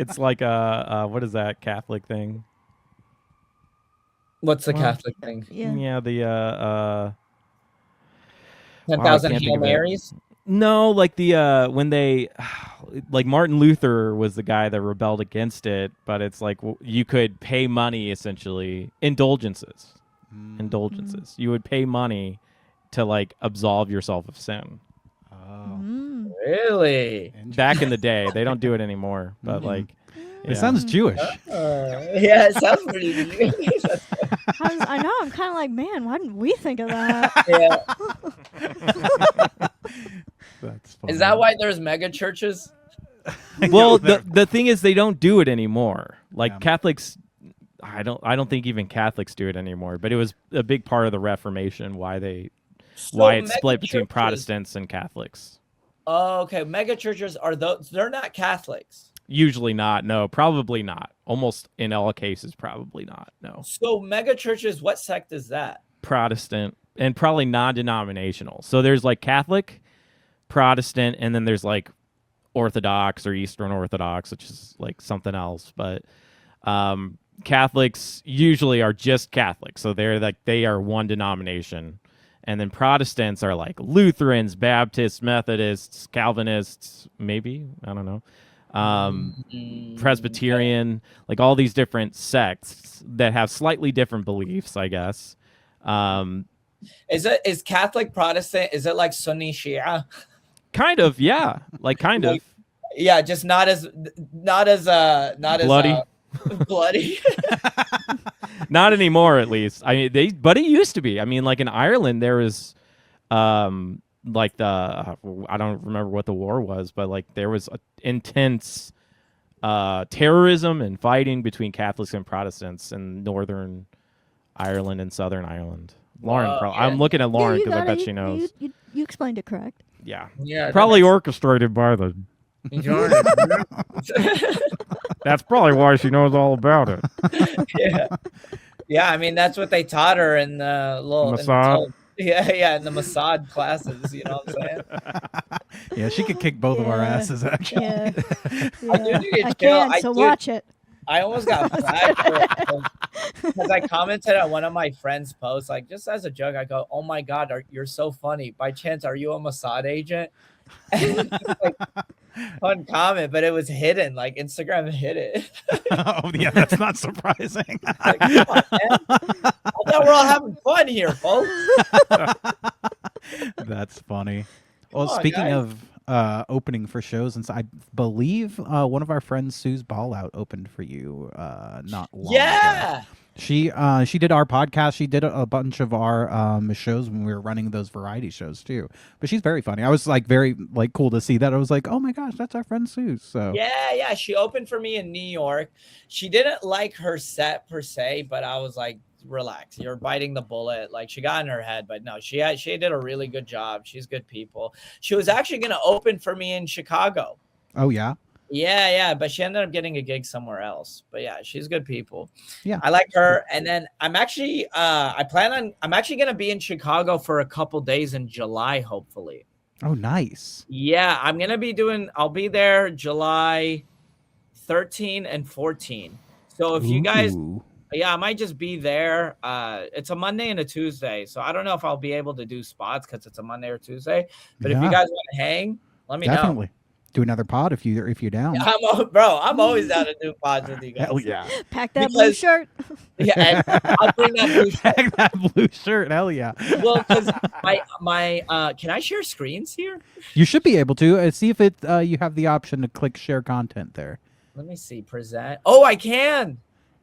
It's like what is that Catholic thing? What's the Catholic thing? Yeah. Yeah, the I 10,000 can't think Hail of it. Marys. No, like the when they like Martin Luther was the guy that rebelled against it, but it's like you could pay money essentially, indulgences. Indulgences. You would pay money to like absolve yourself of sin. Oh. Really? Back in the day, they don't do it anymore, but like It sounds Jewish. Yeah, it sounds pretty. I know. I'm kind of like, man, why didn't we think of that? Yeah. That's funny. Is that why there's mega churches? well, the thing is they don't do it anymore. Like Yeah. Catholics I don't think even Catholics do it anymore, but it was a big part of the Reformation why it split between Protestants and Catholics. Oh, okay. Mega churches are those? They're not Catholics. Usually not. No, probably not. Almost in all cases, probably not. No. So mega churches, what sect is that? Protestant and probably non-denominational. So there's like Catholic, Protestant, and then there's like Orthodox or Eastern Orthodox, which is like something else. But Catholics usually are just Catholic, so they are one denomination. And then Protestants are like Lutherans, Baptists, Methodists, Calvinists, maybe, I don't know. Presbyterian, like all these different sects that have slightly different beliefs, I guess. Is Catholic Protestant? Is it like Sunni Shia? Kind of, yeah. Like kind of. Yeah, just not as bloody. Bloody. Not anymore, at least. I mean, but it used to be. I mean, like in Ireland, there was, like I don't remember what the war was, but like there was intense, terrorism and fighting between Catholics and Protestants in Northern Ireland and Southern Ireland. Lauren, I'm looking at Lauren because I bet she knows. You explained it correct. Yeah. Probably orchestrated by the. That's probably why she knows all about it. Yeah. I mean, that's what they taught her in the little Mossad. In the Mossad classes. You know what I'm saying? Yeah, she could kick both of our asses. Actually, I can. Watch it. I almost got flagged for it because I commented on one of my friends' posts, like just as a joke. I go, "Oh my God, you're so funny. By chance, are you a Mossad agent?" Like, fun comment, but it was hidden. Like Instagram hid it. Oh yeah, that's not surprising. Like, come on, man. I thought we're all having fun here, folks. That's funny. Well, speaking of opening for shows, and so I believe one of our friends, Sue's Ball Out, opened for you not long ago. She did our podcast. She did a bunch of our shows when we were running those variety shows too. But she's very funny. I was like very like cool to see that. I was like, oh my gosh, that's our friend Sue. So yeah. She opened for me in New York. She didn't like her set per se, but I was like, relax, you're biting the bullet. Like she got in her head, but no, she did a really good job. She's good people. She was actually gonna open for me in Chicago. Oh yeah. Yeah, but she ended up getting a gig somewhere else. But yeah, she's good people. Yeah, I like her. And then I'm actually I'm actually gonna be in Chicago for a couple days in July, hopefully. Oh, nice. Yeah, I'll be there July 13 and 14. So if you guys, I might just be there. It's a Monday and a Tuesday, so I don't know if I'll be able to do spots because it's a Monday or Tuesday. But if you guys want to hang, let me know. Do another pod if you're down. I'm always down to do pods with you guys. Hell yeah. Pack that blue shirt. Yeah, I'll bring that blue shirt. Pack that blue shirt. Hell yeah. Well, because my can I share screens here? You should be able to. See if it you have the option to click share content there. Let me see. Present. Oh, I can.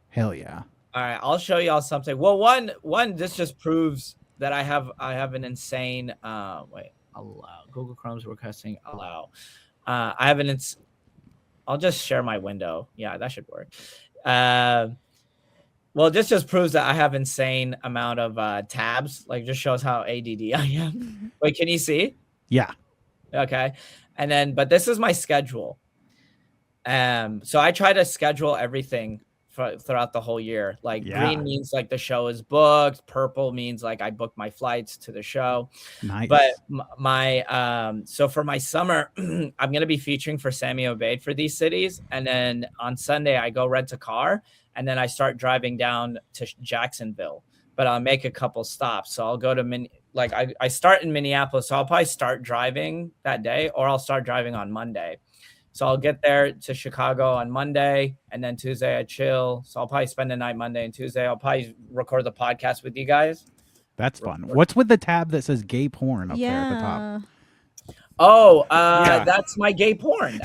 Hell yeah. All right, I'll show y'all something. Well, one this just proves that I have an insane allow. Google Chrome's requesting allow. I have I'll just share my window. Yeah, that should work. Well, this just proves that I have insane amount of tabs. Like, just shows how ADD I am. Wait, can you see? Yeah. Okay. And then, but this is my schedule. So I try to schedule everything throughout the whole year. Like green means like the show is booked. Purple means like I booked my flights to the show. Nice. But so for my summer, I'm going to be featuring for Sammy Obeid for these cities. And then on Sunday, I go rent a car and then I start driving down to Jacksonville, but I'll make a couple stops. So I'll go to like I start in Minneapolis, so I'll probably start driving that day, or I'll start driving on Monday. So I'll get there to Chicago on Monday, and then Tuesday I chill. So I'll probably spend the night Monday and Tuesday. I'll probably record the podcast with you guys. That's fun. What's with the tab that says gay porn up there at the top? Oh, that's my gay porn.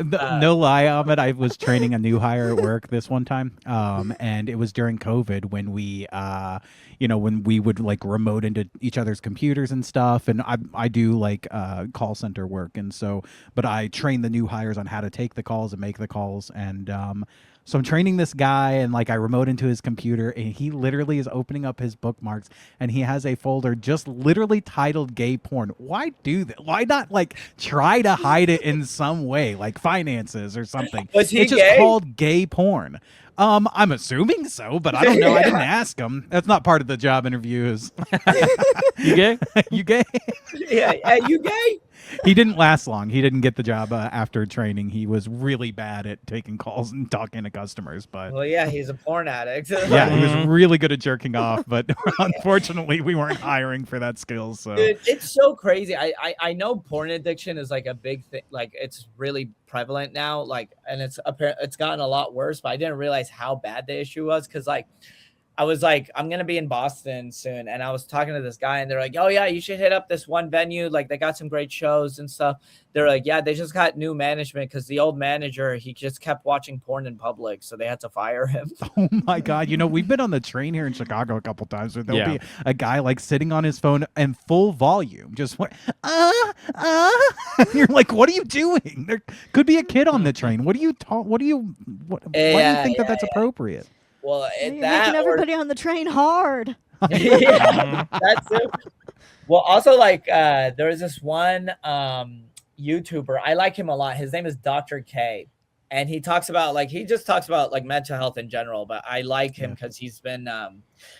No lie, Ahmed, I was training a new hire at work this one time, and it was during COVID when we, when we would like remote into each other's computers and stuff, and I do like call center work, and so, but I train the new hires on how to take the calls and make the calls, and so I'm training this guy, and like I remote into his computer, and he literally is opening up his bookmarks, and he has a folder just literally titled "gay porn." Why do that? Why not like try to hide it in some way, like finances or something? Was he it's just gay? called gay porn. I'm assuming so, but I don't know. I didn't ask him. That's not part of the job interviews. You gay? You gay? Yeah, you gay? He didn't last long. He didn't get the job after training. He was really bad at taking calls and talking to customers. But Well, yeah, he's a porn addict. yeah, he was really good at jerking off. But unfortunately, we weren't hiring for that skill. So Dude, it's so crazy. I know porn addiction is like a big thing. Like it's really prevalent now. Like, and it's gotten a lot worse. But I didn't realize how bad the issue was, because like I was like, I'm gonna be in Boston soon, and I was talking to this guy, and they're like, "Oh yeah, you should hit up this one venue. Like they got some great shows and stuff." They're like, "Yeah, they just got new management because the old manager, he just kept watching porn in public, so they had to fire him." oh my God, we've been on the train here in Chicago a couple times where there'll be a guy like sitting on his phone and full volume, just you're like, what are you doing? There could be a kid on the train. What do you talk? Why do you think that's appropriate? Well, You're making everybody on the train hard. Yeah, that's it. Well, also like there was this one YouTuber. I like him a lot. His name is Dr. K, and he talks about like mental health in general. But I like him because he's been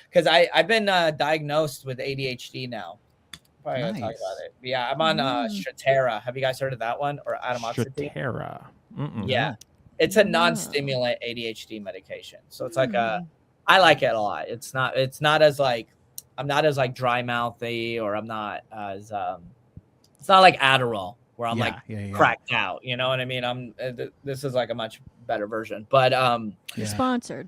because I've been diagnosed with ADHD now. Probably gonna talk about it. Yeah, I'm on Strattera. Have you guys heard of that one, or atomoxetine? Strattera. Yeah. It's a non-stimulant ADHD medication. So it's like I like it a lot. It's not as like, I'm not as like dry mouthy, or I'm not as it's not like Adderall where I'm cracked out. You know what I mean? This is like a much better version. But Sponsored.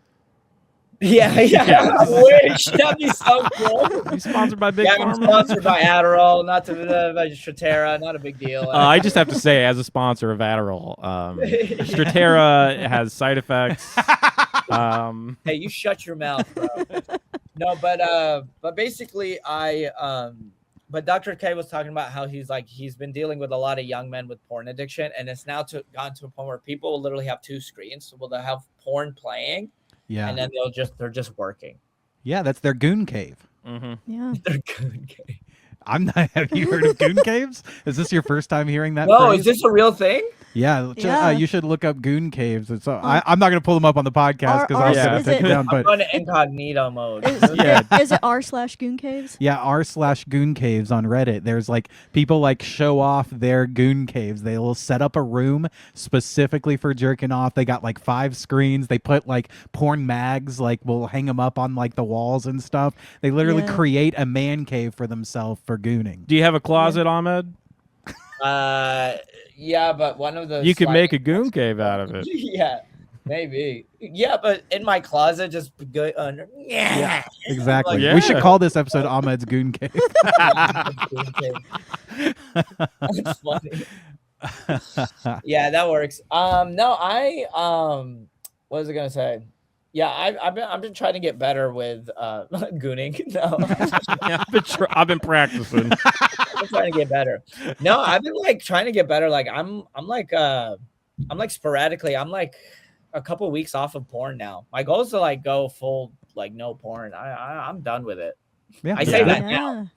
Yeah. I wish that'd be so cool. You sponsored by Big I'm Pharma? sponsored by Adderall, not to by Strattera, not a big deal. I just have to say, as a sponsor of Adderall, Strattera has side effects. Hey, you shut your mouth, bro. No, but basically, but Dr. K was talking about how he's been dealing with a lot of young men with porn addiction, and it's now gotten to a point where people will literally have two screens. So they'll have porn playing. Yeah, and then they're just working. Yeah, that's their goon cave. Mm-hmm. Yeah, their goon cave. Have you heard of goon caves? Is this your first time hearing that? No, phrase? is this a real thing? Yeah, you should look up goon caves. I'm not going to pull them up on the podcast because I was going to take it down. But I'm on incognito mode. Is it r/goon caves? Yeah, r/goon caves on Reddit. There's like people like show off their goon caves. They will set up a room specifically for jerking off. They got like 5 screens. They put like porn mags, like will hang them up on like the walls and stuff. They literally create a man cave for themselves for gooning. Do you have a closet, Ahmed? Yeah, but one of those. You could make a goon cave out of it. Yeah, maybe. Yeah, but in my closet, just go under. Yeah, exactly. Like, we should call this episode Ahmed's Goon Cave. That's funny. Yeah, that works. No, what was I gonna say? Yeah, I've been trying to get better with gooning. No, I've been practicing. I've been trying to get better. No, I've been like trying to get better. Like I'm like sporadically. I'm like a couple weeks off of porn now. My goal is to like go full like no porn. I'm done with it. Yeah, I say that now.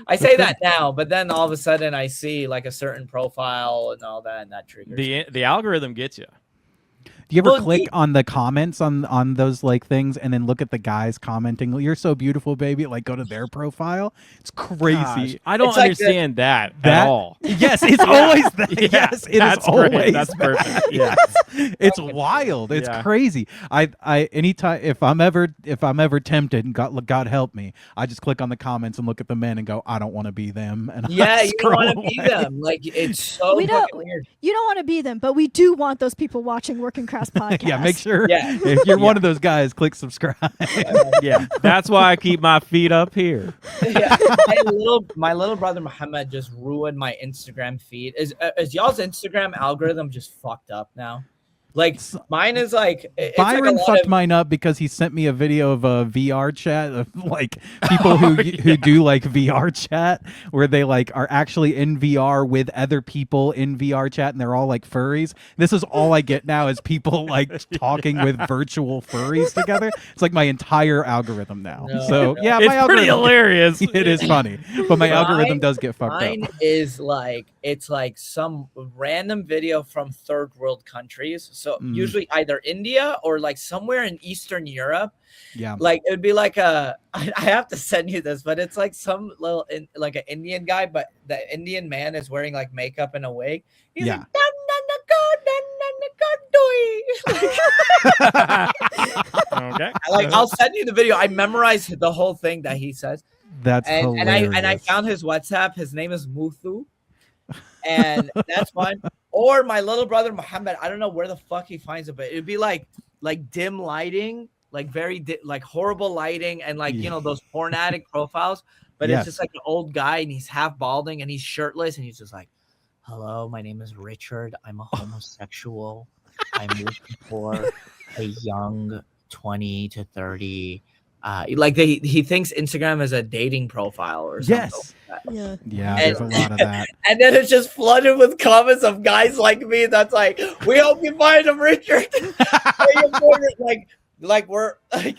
I say that now, but then all of a sudden I see like a certain profile and all that, and that triggers. The algorithm gets you. Do you ever Well, click on the comments on those like things and then look at the guys commenting, "You're so beautiful, baby"? Like go to their profile. It's crazy. Gosh, I don't It's like understand that That- at all. Yes, it's always that. Yeah, Yes, it is that's great. always That's that. perfect. Yeah. It's wild. It's Yeah. crazy. I anytime if I'm ever tempted, and God help me, I just click on the comments and look at the men and go, I don't want to be them. And Yeah, I you don't want to scroll be away. them. Like it's so We don't- fucking weird. You don't want to be them, but we do want those people watching Working Crass podcast. Yeah, make sure Yeah. if you're one of those guys, click subscribe. Yeah, that's why I keep my feet up here. Yeah, my little brother Muhammad just ruined my Instagram feed. Is y'all's Instagram algorithm just fucked up now? Like mine is like it's like a Byron lot fucked of- mine up because he sent me a video of a VR chat of like people who do like VR chat where they like are actually in VR with other people in VR chat and they're all like furries. This is all I get now is people like talking with virtual furries together. It's like my entire algorithm now. No, So no. yeah, It's my pretty algorithm, hilarious. it is funny, but my algorithm does get fucked Mine up. is like it's like some random video from third world countries. So usually either India or like somewhere in Eastern Europe. Yeah. Like it would be like I have to send you this, but it's like some little like an Indian guy, but the Indian man is wearing like makeup and a wig. He's Yeah. like, Okay. like I'll send you the video. I memorized the whole thing that he says. That's And I hilarious. found his WhatsApp. His name is Muthu. And that's fine. Or my little brother Muhammad. I don't know where the fuck he finds it, but it'd be like dim lighting, like very like horrible lighting, and like you know those porn addict profiles. But Yes. it's just like an old guy, and he's half balding, and he's shirtless, and he's just like, "Hello, my name is Richard. I'm a homosexual. I'm looking for a young 20 to 30." Like he thinks Instagram is a dating profile or something. Yes. Like that. Yeah. Yeah, And- there's a lot of that. And then it's just flooded with comments of guys like me that's like, "We hope you find him, Richard." like we're like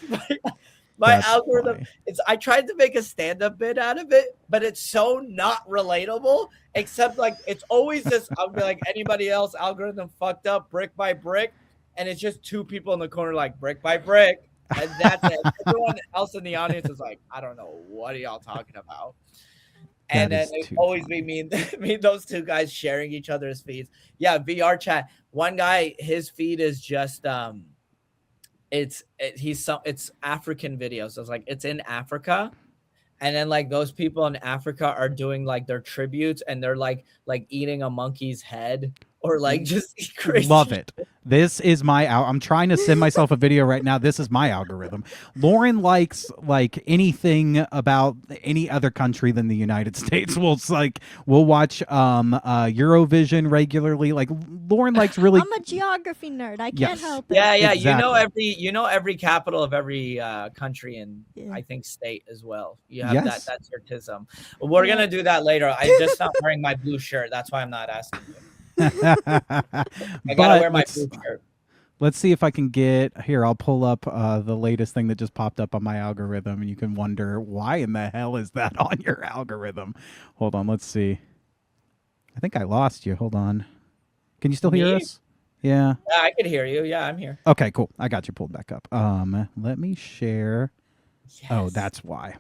my That's algorithm. funny. It's I tried to make a stand-up bit out of it, but it's so not relatable. Except like it's always this. I'll be like anybody else algorithm fucked up brick by brick, and it's just two people in the corner like brick by brick, and that's it. Everyone else in the audience is like, I don't know what are y'all talking about. And That then is it too always funny. be me, those two guys sharing each other's feeds. Yeah, VR chat. One guy, his feed is just it's African videos. So it's like it's in Africa, and then like those people in Africa are doing like their tributes, and they're like eating a monkey's head or like just crazy. Love it. This is my I'm trying to send myself a video right now. This is my algorithm. Lauren likes like anything about any other country than the United States. We'll watch Eurovision regularly. Like Lauren likes really I'm a geography nerd. I can't Yes. help it. Yeah, yeah. Exactly. You know every capital of every country and Yeah. I think state as well. You have Yes. that certism. We're Yeah. gonna do that later. I just not wearing my blue shirt. That's why I'm not asking you. I gotta wear my blue shirt. Let's see if I can get here. I'll pull up the latest thing that just popped up on my algorithm, and you can wonder why in the hell is that on your algorithm. Hold on, let's see. I think I lost you. Hold on. Can you still hear Me? us? Yeah. Yeah, I can hear you. Yeah, I'm here. Okay, cool. I got you pulled back up. Let me share. Oh, Yes. that's why.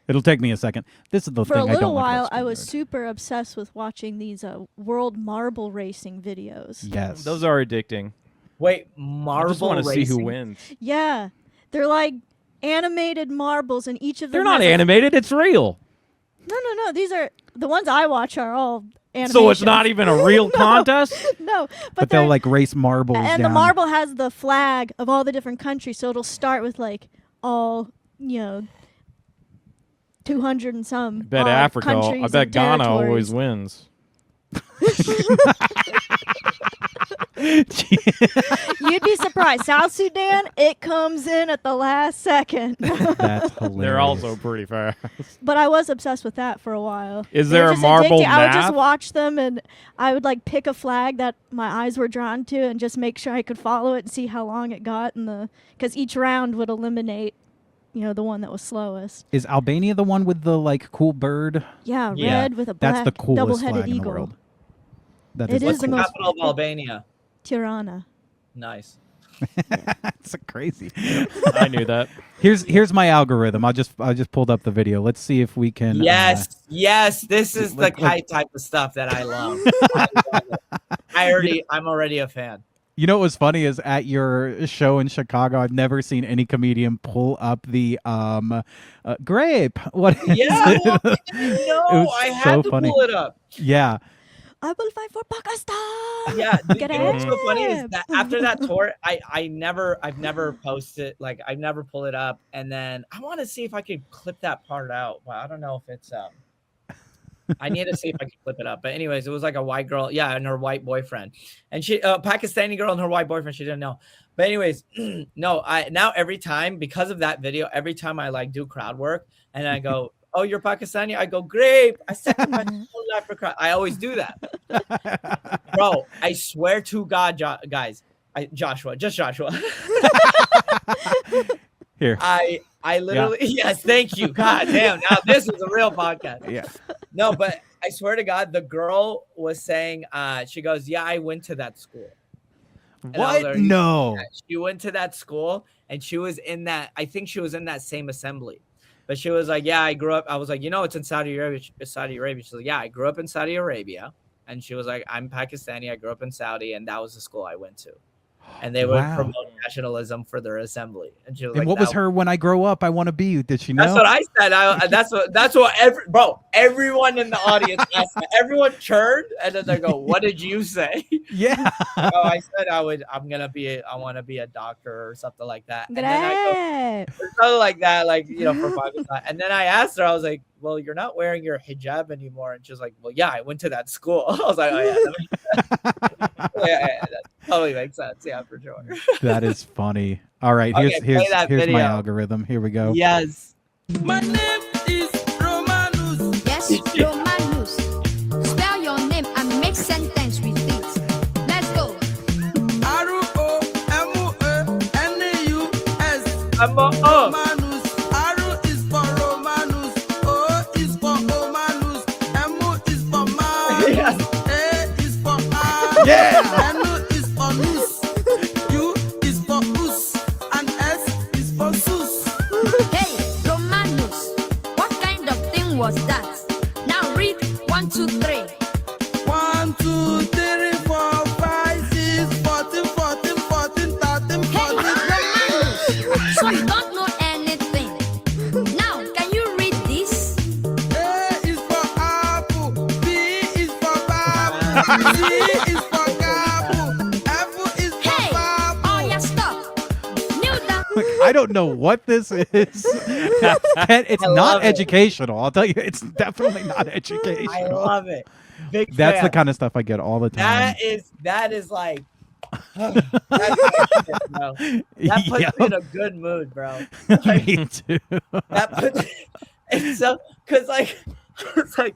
It'll take me a second. This is the For thing a I don't little like while, about I was StreamYard. super obsessed with watching these world marble racing videos. Yes. Those are addicting. Wait, I marble just want to see who racing? wins. Yeah, they're like animated marbles, and each of them They're not has a- animated. It's real. No. These are the ones I watch are all animated. So it's not even a real contest. No, but they're they'll like race marbles and down. the marble has the flag of all the different countries, so it'll start with like all 200 and some. I bet odd Africa. I countries bet and Ghana territories. always wins. You'd be surprised. South Sudan, it comes in at the last second. That's hilarious. They're also pretty fast. But I was obsessed with that for a while. Is They were there a just marble addicting. I would just map? watch them, and I would like pick a flag that my eyes were drawn to, and just make sure I could follow it and see how long it got, because each round would eliminate, the one that was slowest. Is Albania the one with the like cool bird? Yeah, Yeah, red with a black That's the coolest double-headed flag in the eagle. world. That It is is What's the the most- capital of Albania? Tirana. Nice. It's crazy. I knew that. Here's my algorithm. I just pulled up the video. Let's see if we can. Yes. This is the type of stuff that I love. I love it. I'm already a fan. You know what was funny is at your show in Chicago, I've never seen any comedian pull up the grape. What is Yeah, it? well, no, I had to pull it up. Yeah. I will fight for Pakistan. Yeah, Get you know what's so it. funny is that after that tour, I've never posted, like I've never pulled it up, and then I want to see if I could clip that part out, but I don't know if it's I need to see if I can clip it up. But anyways, it was like a white girl, and her white boyfriend, and she Pakistani girl and her white boyfriend. She didn't know. But anyways, no, now every time because of that video, every time I like do crowd work and I go, "Oh, you're Pakistani," I go, "Great." I said my whole life for crowd. I always do that, bro. I swear to God, guys, Joshua. Here. I literally yes, thank you. God damn, now this is a real podcast. Yeah. No, but I swear to God, the girl was saying, she goes, "Yeah, I went to that school." And What? like, No. yeah, she went to that school and she was in that, I think she was in that same assembly. But she was like, "Yeah, I grew up." I was like, "It's in Saudi Arabia." She's like, "Yeah, I grew up in Saudi Arabia." And she was like, "I'm Pakistani. I grew up in Saudi, and that was the school I went to." And they would promote nationalism for their assembly. And she was and like, what was her "When I grow up, I want to be"? Did she know? That's what I said. That's what everyone in the audience asked me. Everyone churned, and then they go, "What did you say?" Yeah. I said I want to be a doctor or something like that. And then I go, something like that, like for Pakistan. And then I asked her, I was like, "Well, you're not wearing your hijab anymore," and she was like, "Well, yeah, I went to that school." I was like, "Oh yeah, that totally makes sense. Yeah, for sure." That is funny. All right, here's my algorithm. Here we go. Yes. My name is Romanus. Yes, Romanus. Spell your name and make sentence with it. Let's go. R-O-M-A-N-U-S. Romanus. R is for Romanus. O is for Romanus. M is for man. Yes. A is for R. Yeah. N is for Nus. U is for Us. And S is for Sus. Hey, Romanus. What kind of thing was that? Now read 1, 2, 3. 1, 2, 3, 4, 5, 6, 14, 14, 14, 13, 14. Hey, Romanus. So you don't know anything. Now, can you read this? A is for apple, B is for babu, C is for gabu, F is for Hey, babu. oh yeah, stop. Kneel down. Look, I don't know what this is. It's love not it. educational. I'll tell you, it's definitely not educational. I love it. Big That's fan. the kind of stuff I get all the time. That is like that's my shit, bro. That puts Yep. me in a good mood, bro. Me too. That puts it's so because like it's like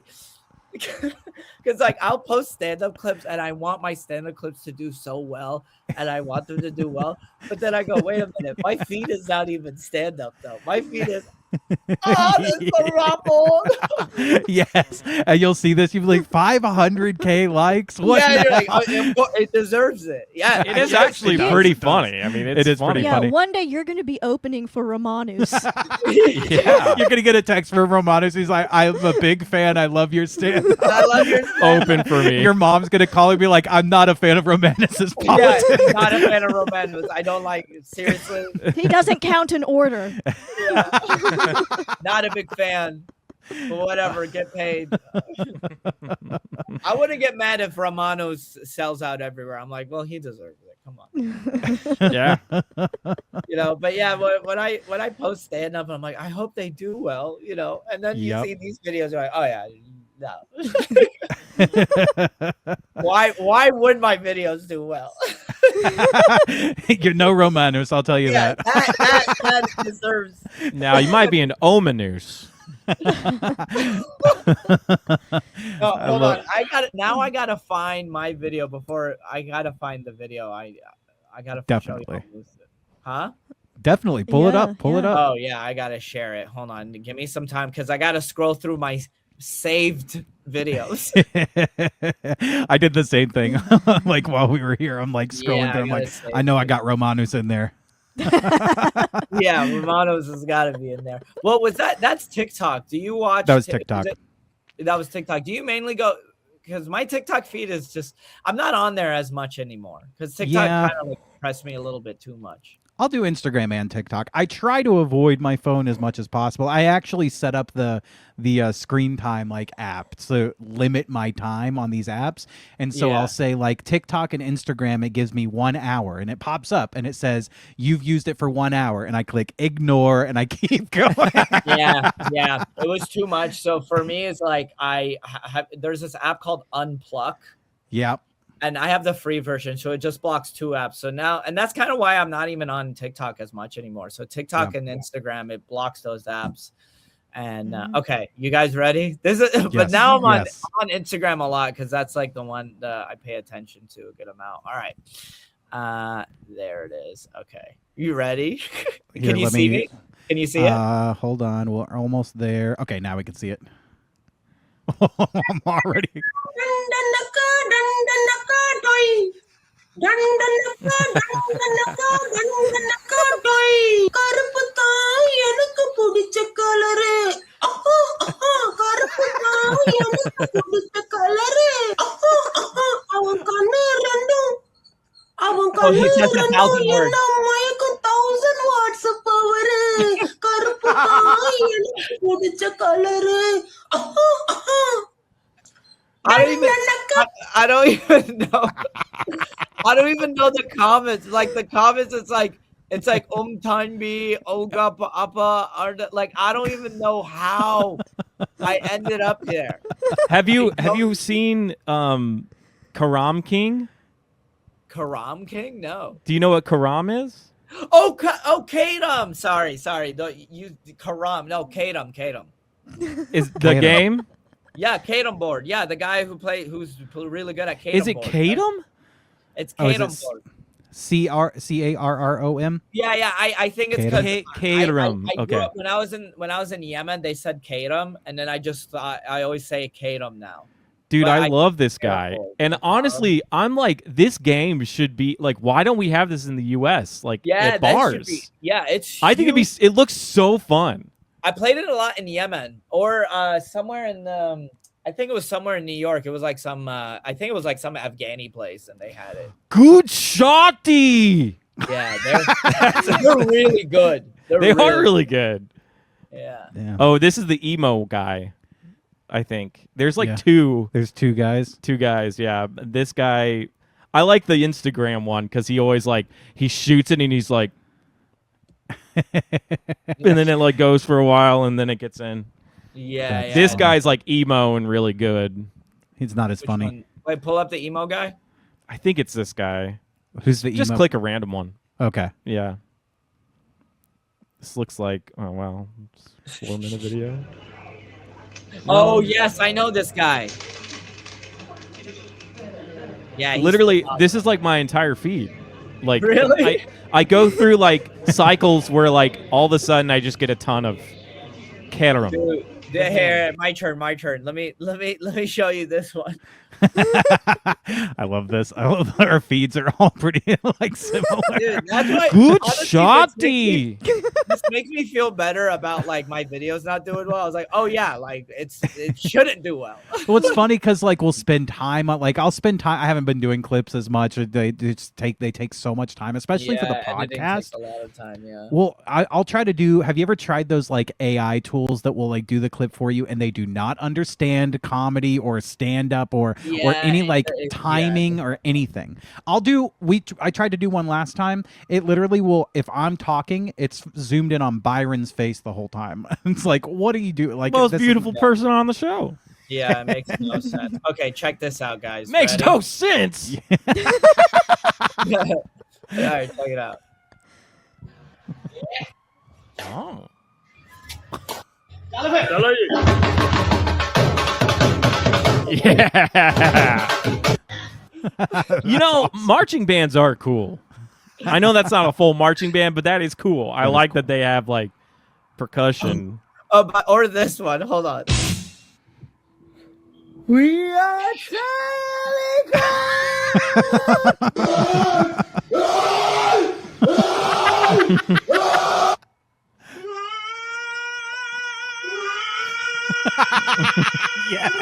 because like I'll post stand-up clips and I want my stand-up clips to do so well and I want them to do well, but then I go, wait a minute, my feed is not even stand-up though. My feed is this is so ruffled. Yes, and you'll see this. You'll be like 500K likes. What Yeah, you're now? like, it deserves it. Yeah, It is yes, actually it does. pretty funny. I mean, it's It is funny. pretty Yeah, funny. one day you're going to be opening for Romanus. Yeah. You're gonna get a text from Romanus. He's like, "I'm a big fan. I love your stand." I love your Open for me. Your mom's gonna call and be like, "I'm not a fan of Romanus's yeah, politics." not a fan of romantics. I don't like it. Seriously. He doesn't count in order. Yeah. Not a big fan. But whatever, get paid. I wouldn't get mad if Romanos sells out everywhere. I'm like, well, he deserves it. Come on. Yeah. But yeah, when I post stand up, I'm like, I hope they do well, and then you Yep. see these videos, you're like, oh yeah, no. Why would my videos do well? You're no Romanus, I'll tell you Yeah, that. that deserves. Now you might be an ominous. No, hold on. I gotta find my video before I gotta find the video. I gotta show Definitely. you. Huh? Definitely pull it Yeah, up. Pull it yeah. up. Oh yeah, I gotta share it. Hold on, give me some time because I gotta scroll through my saved videos. I did the same thing. Like while we were here, I'm like scrolling Yeah, through. I I'm gotta like, say I know I it. got Romanus in there. Yeah, Romanos has got to be in there. What was that? That's TikTok. Do you watch? That was TikTok. That was TikTok. Do you mainly go? Because my TikTok feed is just, I'm not on there as much anymore because TikTok Yeah. kind of like pressed me a little bit too much. I'll do Instagram and TikTok. I try to avoid my phone as much as possible. I actually set up the screen time like app to limit my time on these apps. And so Yeah. I'll say like TikTok and Instagram, it gives me 1 hour and it pops up and it says you've used it for 1 hour, and I click ignore and I keep going. Yeah, it was too much. So for me, it's like there's this app called Unpluck. Yep. And I have the free version, so it just blocks 2 apps. So now, and that's kind of why I'm not even on TikTok as much anymore. So TikTok and Instagram, it blocks those apps. And okay, you guys ready? This is, but Yes. now I'm Yes. on Instagram a lot because that's like the one that I pay attention to a good amount. All right, there it is. Okay, you ready? Here, Can you let see me- me? Can you see it? Hold on. We're almost there. Okay, now we can see it. I'm already. கருப்பு தான் எனக்கு பிடிச்ச colour கருப்பு தான் எனக்கு பிடிச்ச colour அவன் கண்ணு ரெண்டும் அவன் கண்ணு he says 1,000 words. என்ன மயக்கம் 1000 வாட்ஸ் பவரு கருப்பு தான் எனக்கு பிடிச்ச colour I don't even know. I don't even know the comments. Like the comments, it's like Tanbi, Ogapa Appa, or like I don't even know how I ended up there. Have you seen Karam King? Karam King? No. Do you know what Karam is? Oh, Kadam. Sorry. You Karam. No, Kadam. Is the Kadam. game? Yeah, Kadam board. Yeah, the guy who's really good at Kadam. Is it board. Kadam? It's Oh, is Kadam it board. CARROM? Yeah. I think it's because Kadam. I grew Okay. up, when I was in Yemen, they said Kadam, and then I just thought I always say Kadam now. Dude, But I I- love this guy. Careful. And honestly, I'm like, this game should be like, why don't we have this in the US? Like Yeah, at that bars. should be. Yeah, it's. I think huge. it looks so fun. I played it a lot in Yemen or somewhere in I think it was somewhere in New York. It was like some I think it was like some Afghani place, and they had it. Good shotty. Yeah, they're really good. They are really good. Yeah. Yeah. Oh, this is the emo guy. I think there's like Yeah. two There's two guys. guys. Yeah, this guy. I like the Instagram one because he always like he shoots it and he's like, and then it like goes for a while and then it gets in. Yeah. This guy's like emo and really good. He's not as Which funny. one? Wait, pull up the emo guy. I think it's this guy. Who's the Just emo? click a random one. Okay. Yeah. This looks like wow, it's a 4-minute video. Oh yes, I know this guy. Yeah, he's Literally, awesome. this is like my entire feed. Like Really? I go through like cycles where like all of a sudden I just get a ton of Caterham. Dude, here, my turn. Let me show you this one. I love this. I love that our feeds are all pretty like similar. Dude, that's why. Good honestly, shotty. This makes me feel better about like my videos not doing well. I was like, oh yeah, like it shouldn't do well. Well, it's funny because like we'll spend time on like I'll spend time. I haven't been doing clips as much. They take so much time, especially for the editing podcast. takes a lot of time. Yeah. Well, I'll try to do. Have you ever tried those like AI tools that will like do the clip for you, and they do not understand comedy or stand up or any like timing or anything? I tried to do one last time. It literally will. If I'm talking, it's zoomed in on Byron's face the whole time. It's like, what do you do? Like Most this is- beautiful person on the show. Yeah, it makes no sense. Okay, check this out, guys. Makes Ready? no sense. All right, check it out. Oh. Yeah. You know, marching bands are cool. I know that's not a full marching band, but that is cool. I like that they have like percussion. Oh, or this one. Hold on. We are Yes.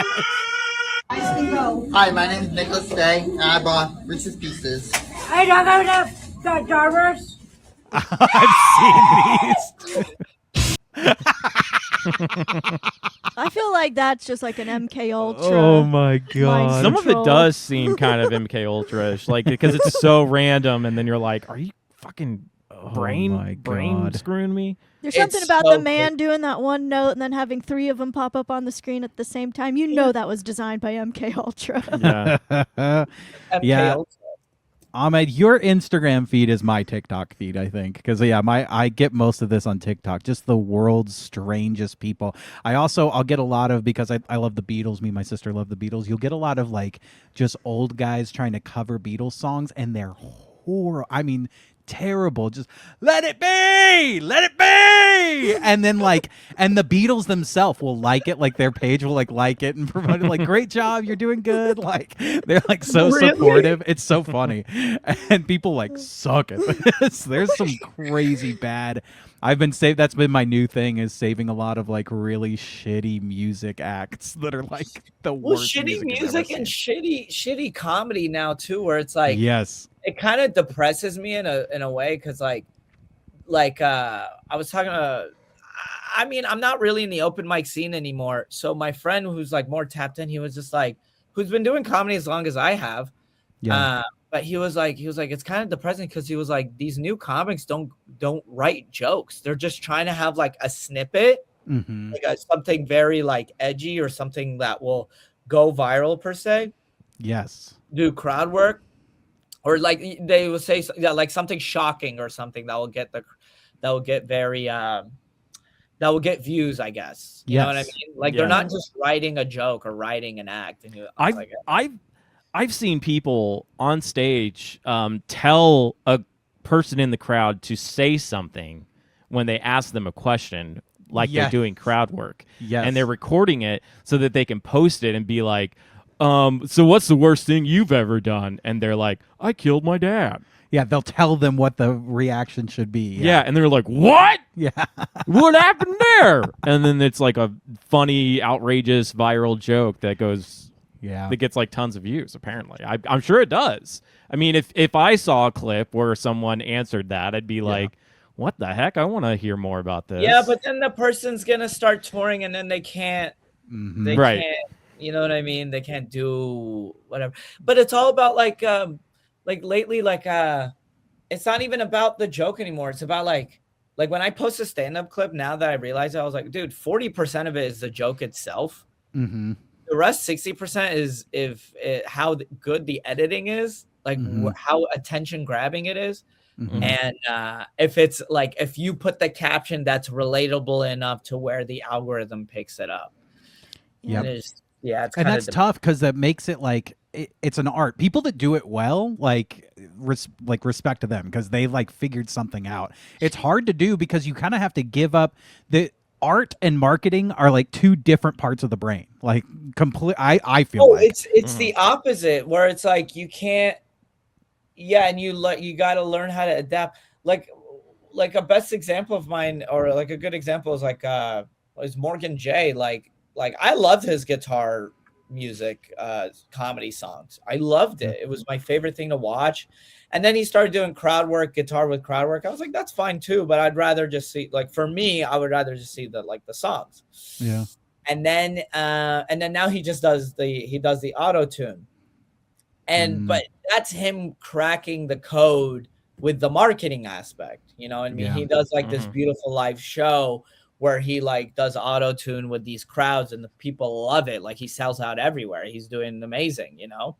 Hi, my name is Nicholas Day, and I brought Reese's Pieces. Hey, dog, I have the Jarvis. I've seen these. I feel like that's just like an MK Ultra. Oh my Mind god. Some of it control. does seem kind of MK Ultra-ish, like because it's so random, and then you're like, "Are you fucking brain God. screwing me?" There's It's something about so the man doing that one note and then having 3 of them pop up on the screen at the same time. You know that was designed by MK Ultra. Yeah. MK Yeah. Ultra. Ahmed, your Instagram feed is my TikTok feed, I think, because I get most of this on TikTok. Just the world's strangest people. I'll get a lot of, because I love the Beatles. Me and my sister love the Beatles. You'll get a lot of like just old guys trying to cover Beatles songs, and they're horrible. I mean, terrible. Just let it be, and then like, and the Beatles themselves will like it, like their page will like it and promote it, like, great job, you're doing good. Like they're like so supportive. It's so funny, and people like suck at this. There's some crazy bad. That's been my new thing, is saving a lot of like really shitty music acts that are like the Well, worst shitty music music and shitty comedy now too, where it's like, yes. it kind of depresses me in a way, because like I was talking to, I mean, I'm not really in the open mic scene anymore. So my friend who's like more tapped in, he was just like, who's been doing comedy as long as I have. Yeah. But he was like, it's kind of depressing, because he was like, these new comics don't write jokes. They're just trying to have like a snippet, Mm-hmm. like something very like edgy or something that will go viral per se, Yes. do crowd work. Or like they will say, yeah, like something shocking or something that will get views, I guess. You know what I Yes. mean? Like Yeah. they're not just writing a joke or writing an act. And I've seen people on stage tell a person in the crowd to say something when they ask them a question, like Yes. they're doing crowd work. Yes. And they're recording it so that they can post it and be like, so what's the worst thing you've ever done? And they're like, I killed my dad. Yeah, they'll tell them what the reaction should be. Yeah, and they're like, what? Yeah. What happened there? And then it's like a funny, outrageous, viral joke that goes, Yeah. that gets like tons of views. Apparently, I'm sure it does. I mean, if I saw a clip where someone answered that, I'd be like, what the heck? I want to hear more about this. yeah, but then the person's gonna start touring, and then they can't. Mhm. They Right. can't. You know what I mean? They can't do whatever. But it's all about like lately, it's not even about the joke anymore. It's about like when I post a stand-up clip, now that I realize it, I was like, dude, 40% of it is the joke itself. Mm-hmm. The rest, 60%, is how good the editing is, like how attention grabbing it is. Mm-hmm. And if it's like, if you put the caption that's relatable enough to where the algorithm picks it up. Yep. It's And that's tough, because that makes it like it's an art. People that do it well, like respect to them, because they like figured something out. It's hard to do because you kind of have to give up. The art and marketing are like two different parts of the brain. Like I feel like it's the opposite, where it's like you can't. Yeah, and you got to learn how to adapt. Like a best example of mine, or like a good example, is like is Morgan J. Like I loved his guitar music, comedy songs. I loved it. It was my favorite thing to watch. And then he started doing crowd work, guitar with crowd work. I was like, that's fine too, but I'd rather just see, like, for me, I would rather just see the songs. Yeah. And then now he just does the auto tune. And but that's him cracking the code with the marketing aspect. You know what I mean? Yeah. He does like this beautiful live show where he like does auto tune with these crowds, and the people love it. Like he sells out everywhere. He's doing amazing, you know?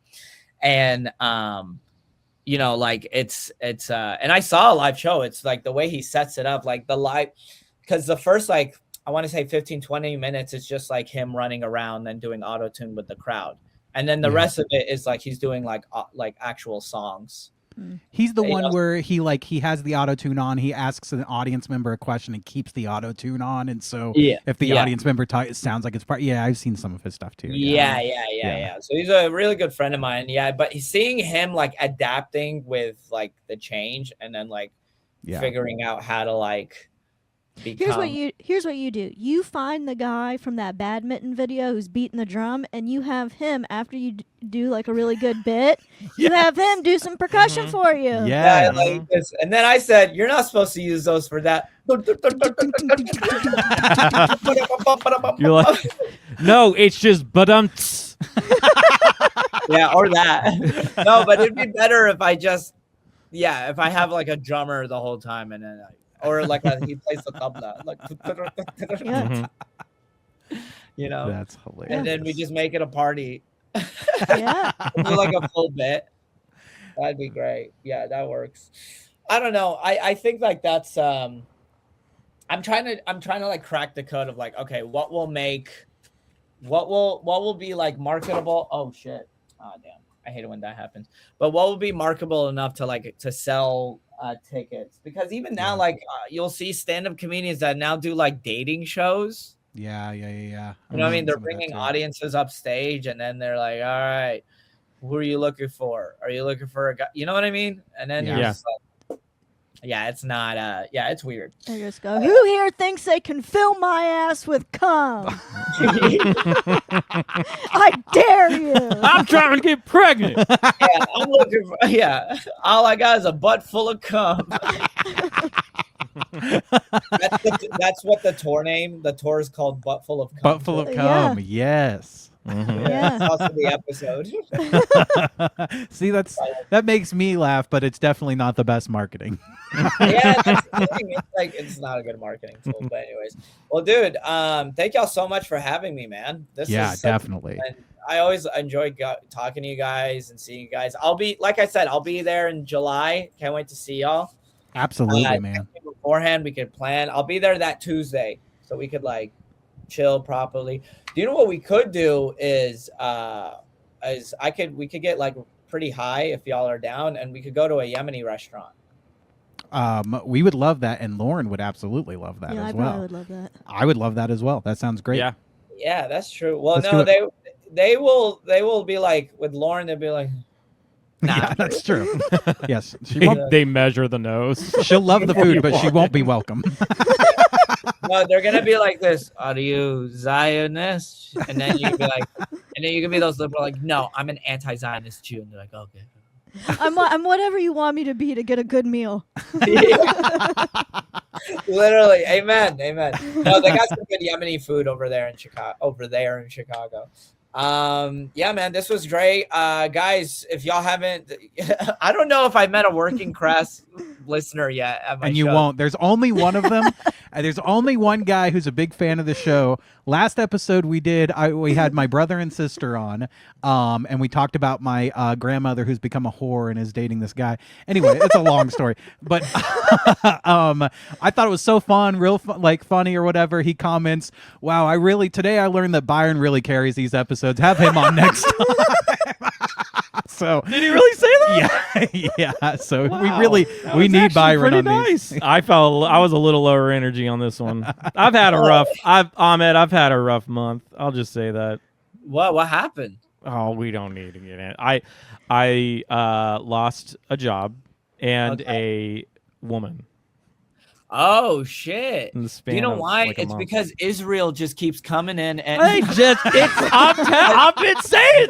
And you know, like it's and I saw a live show. It's like the way he sets it up, like the live, because the first, like, I want to say 15-20 minutes, it's just like him running around and doing auto tune with the crowd. And then the rest of it is like he's doing like actual songs. He's the He one knows- where he has the auto tune on. He asks an audience member a question and keeps the auto tune on, and so Yeah, if the yeah. audience member it sounds like it's part. Yeah, I've seen some of his stuff too. Yeah. So he's a really good friend of mine. Yeah, but seeing him like adapting with like the change and then like figuring out how to like become. Here's what you do. You find the guy from that badminton video who's beating the drum, and you have him after you do like a really good bit. You have him do some percussion for you. Yeah. Like this. And then I said, "You're not supposed to use those for that." You're like, no, it's just Yeah, or that. No, but it'd be better if I just, if I have like a drummer the whole time, and then or like he plays the tabla, like, you know, That's hilarious. and then we just make it a party. Yeah. Do like a full bit. That'd be great. Yeah, that works. I don't know. I think like that's I'm trying to like crack the code of like, okay, what will be like marketable? Oh shit. Oh damn. I hate it when that happens. But what will be marketable enough to sell tickets? Because even now, like you'll see stand-up comedians that now do like dating shows. Yeah. You know what I mean? They're bringing audiences up stage, and then they're like, all right, who are you looking for? Are you looking for a guy? You know what I mean? And then you're just like, it's not, it's weird. I just go, who here thinks they can fill my ass with cum? I dare you. I'm trying to get pregnant. I'm looking for, all I got is a butt full of cum. That's what the tour is called, Butt Full of Cum. Butt full of cum, yes. That's also the episode. See, that makes me laugh, but it's definitely not the best marketing. That's the thing. It's not a good marketing tool. But anyways, well, dude, thank y'all so much for having me, man. This is definitely. I always enjoy talking to you guys and seeing you guys. Like I said, I'll be there in July. Can't wait to see y'all. Absolutely, man. Beforehand, we could plan. I'll be there that Tuesday, so we could like chill properly. Do you know what we could do is we could get like pretty high if y'all are down, and we could go to a Yemeni restaurant. We would love that, and Lauren would absolutely love that as well. I would love that. I would love that as well. That sounds great. Yeah, that's true. Well, Let's no, do they will be like with Lauren. They'll be like, nah, yeah, that's true. Yes, she won't. They measure the nose. She'll love the food, but she won't be welcome. No, they're gonna be like this. Are you Zionist? And then you can be like, and then you can be those liberal like, no, I'm an anti-Zionist Jew. And they're like, okay. I'm whatever you want me to be to get a good meal. Literally, amen. No, they got some good Yemeni food over there in Chicago. Yeah, man, this was great. Guys, if y'all haven't, I don't know if I met a working Crass listener yet at my and you show. won't. There's only one of them. There's only one guy who's a big fan of the show. Last episode we had my brother and sister on, and we talked about my grandmother who's become a whore and is dating this guy. Anyway, it's a long story, but I thought it was so fun, like funny or whatever. He comments, "Wow, today I learned that Byron really carries these episodes. Have him on next time." So did he really say that? Yeah. So Wow. we need Byron on nice. these. I was a little lower energy on this one. I've had a rough month. I'll just say that. What happened? Oh, we don't need to get in. I lost a job and a woman. Oh shit! In the span Do you know of, why? like, a It's month. because Israel just keeps coming in, and I've been saying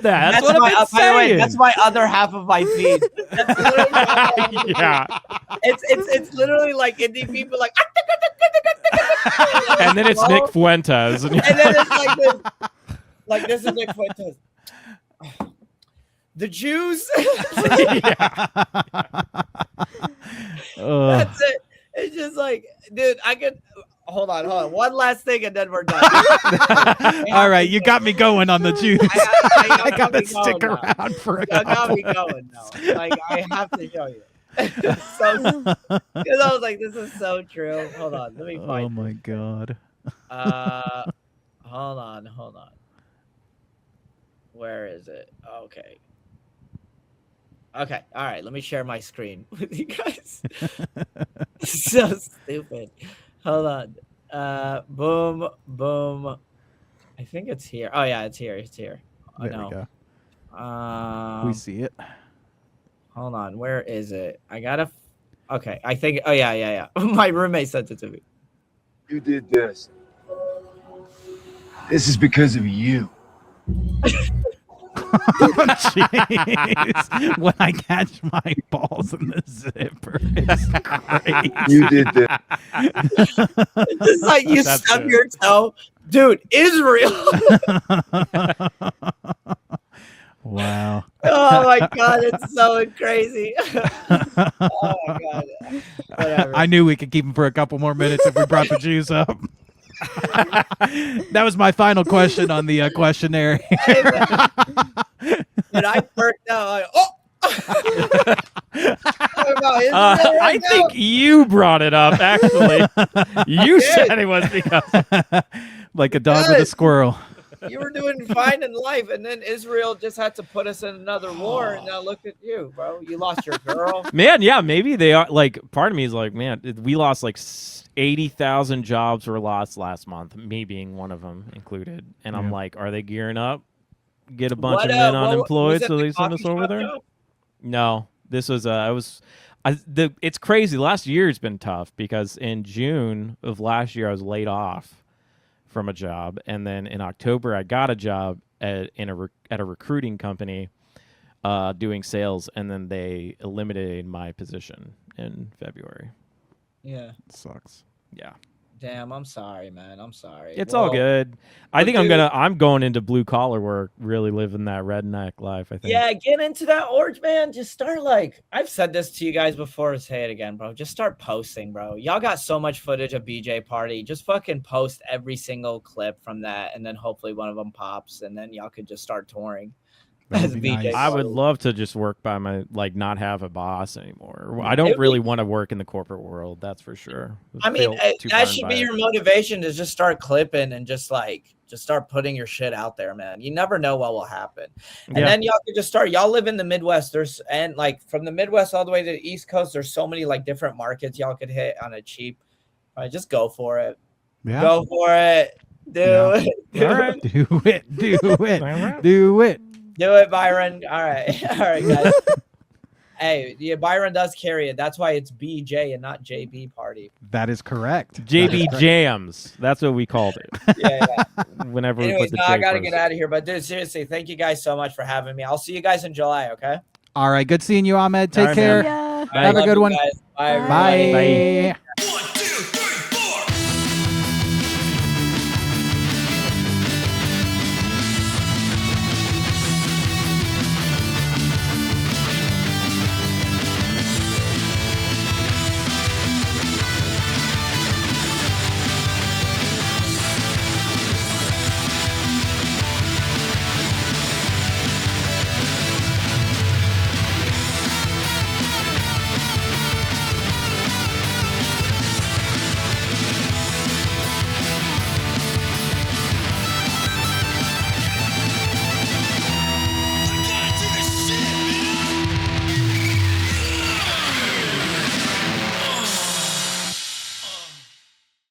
that. That's what I've been saying. That's my other half of my feed. That's literally Yeah. It's literally like indie people like, And then it's Nick Fuentes. and then it's like this. Like this is Nick Fuentes. The Jews. That's it. It's just like, dude, I could hold on. One last thing, and then we're done. All right, you got me going on the Jews. I got to me going stick now. around for a I got couple. me going now. Like I have to show you. Because I was like, this is so true. Hold on, let me find. Oh my god. Hold on. Where is it? Okay. Okay. All right. Let me share my screen with you guys. So stupid. Hold on. Boom. Boom. I think it's here. Oh yeah, it's here. It's here. Oh, There no. we go. We see it. Hold on. Where is it? I gotta. Okay. I think. Oh yeah. My roommate sent it to me. You did this. This is because of you. Jeez. When I catch my balls in the zipper, it's crazy. You did this. It's just like you stub your toe. Dude, Israel. Wow. Oh my god, it's so crazy. Oh my god. Whatever. I knew we could keep him for a couple more minutes if we brought the Jews up. That was my final question on the questionnaire. Dude, I perked out. Like, oh. I think you brought it up, actually. You said it was because... Like a dog with a squirrel. You were doing fine in life, and then Israel just had to put us in another war, and now look at you, bro. You lost your girl. Man, yeah, maybe they are, like, part of me is like, man, we lost like 80,000 jobs were lost last month, me being one of them included. And I'm like, are they gearing up? Get a bunch of men unemployed so they send us over there? Job? No, this was, it's crazy. Last year's been tough because in June of last year, I was laid off from a job, and then in October I got a job at a recruiting company doing sales, and then they eliminated my position in February. Yeah, it sucks. Yeah. Damn, I'm sorry, man. I'm sorry. It's all good. I think I'm going into blue collar work, really living that redneck life, I think. Yeah, get into that org, man. Just start I've said this to you guys before, say it again, bro. Just start posting, bro. Y'all got so much footage of BJ party. Just fucking post every single clip from that, and then hopefully one of them pops, and then y'all could just start touring. As BJ nice. I would love to just work by my, not have a boss anymore. I don't really want to work in the corporate world, that's for sure. I mean, that should be your motivation, to just start clipping and just start putting your shit out there, man. You never know what will happen. And then y'all could just start. Y'all live in the Midwest. And from the Midwest all the way to the East Coast, there's so many different markets y'all could hit on a cheap. Just go for it. Yeah. Go for it. Do it. Do it. Do it. Do it. Do it, Byron. All right. All right, guys. Hey, yeah, Byron does carry it. That's why it's BJ and not JB party. That is correct. JB Jams. That's what we called it. Yeah. Whenever Anyways, we put the I got to get out of here. But dude, seriously, thank you guys so much for having me. I'll see you guys in July, okay? All right. Good seeing you, Ahmed. Take care. Yeah. Have a good one. Bye. Bye.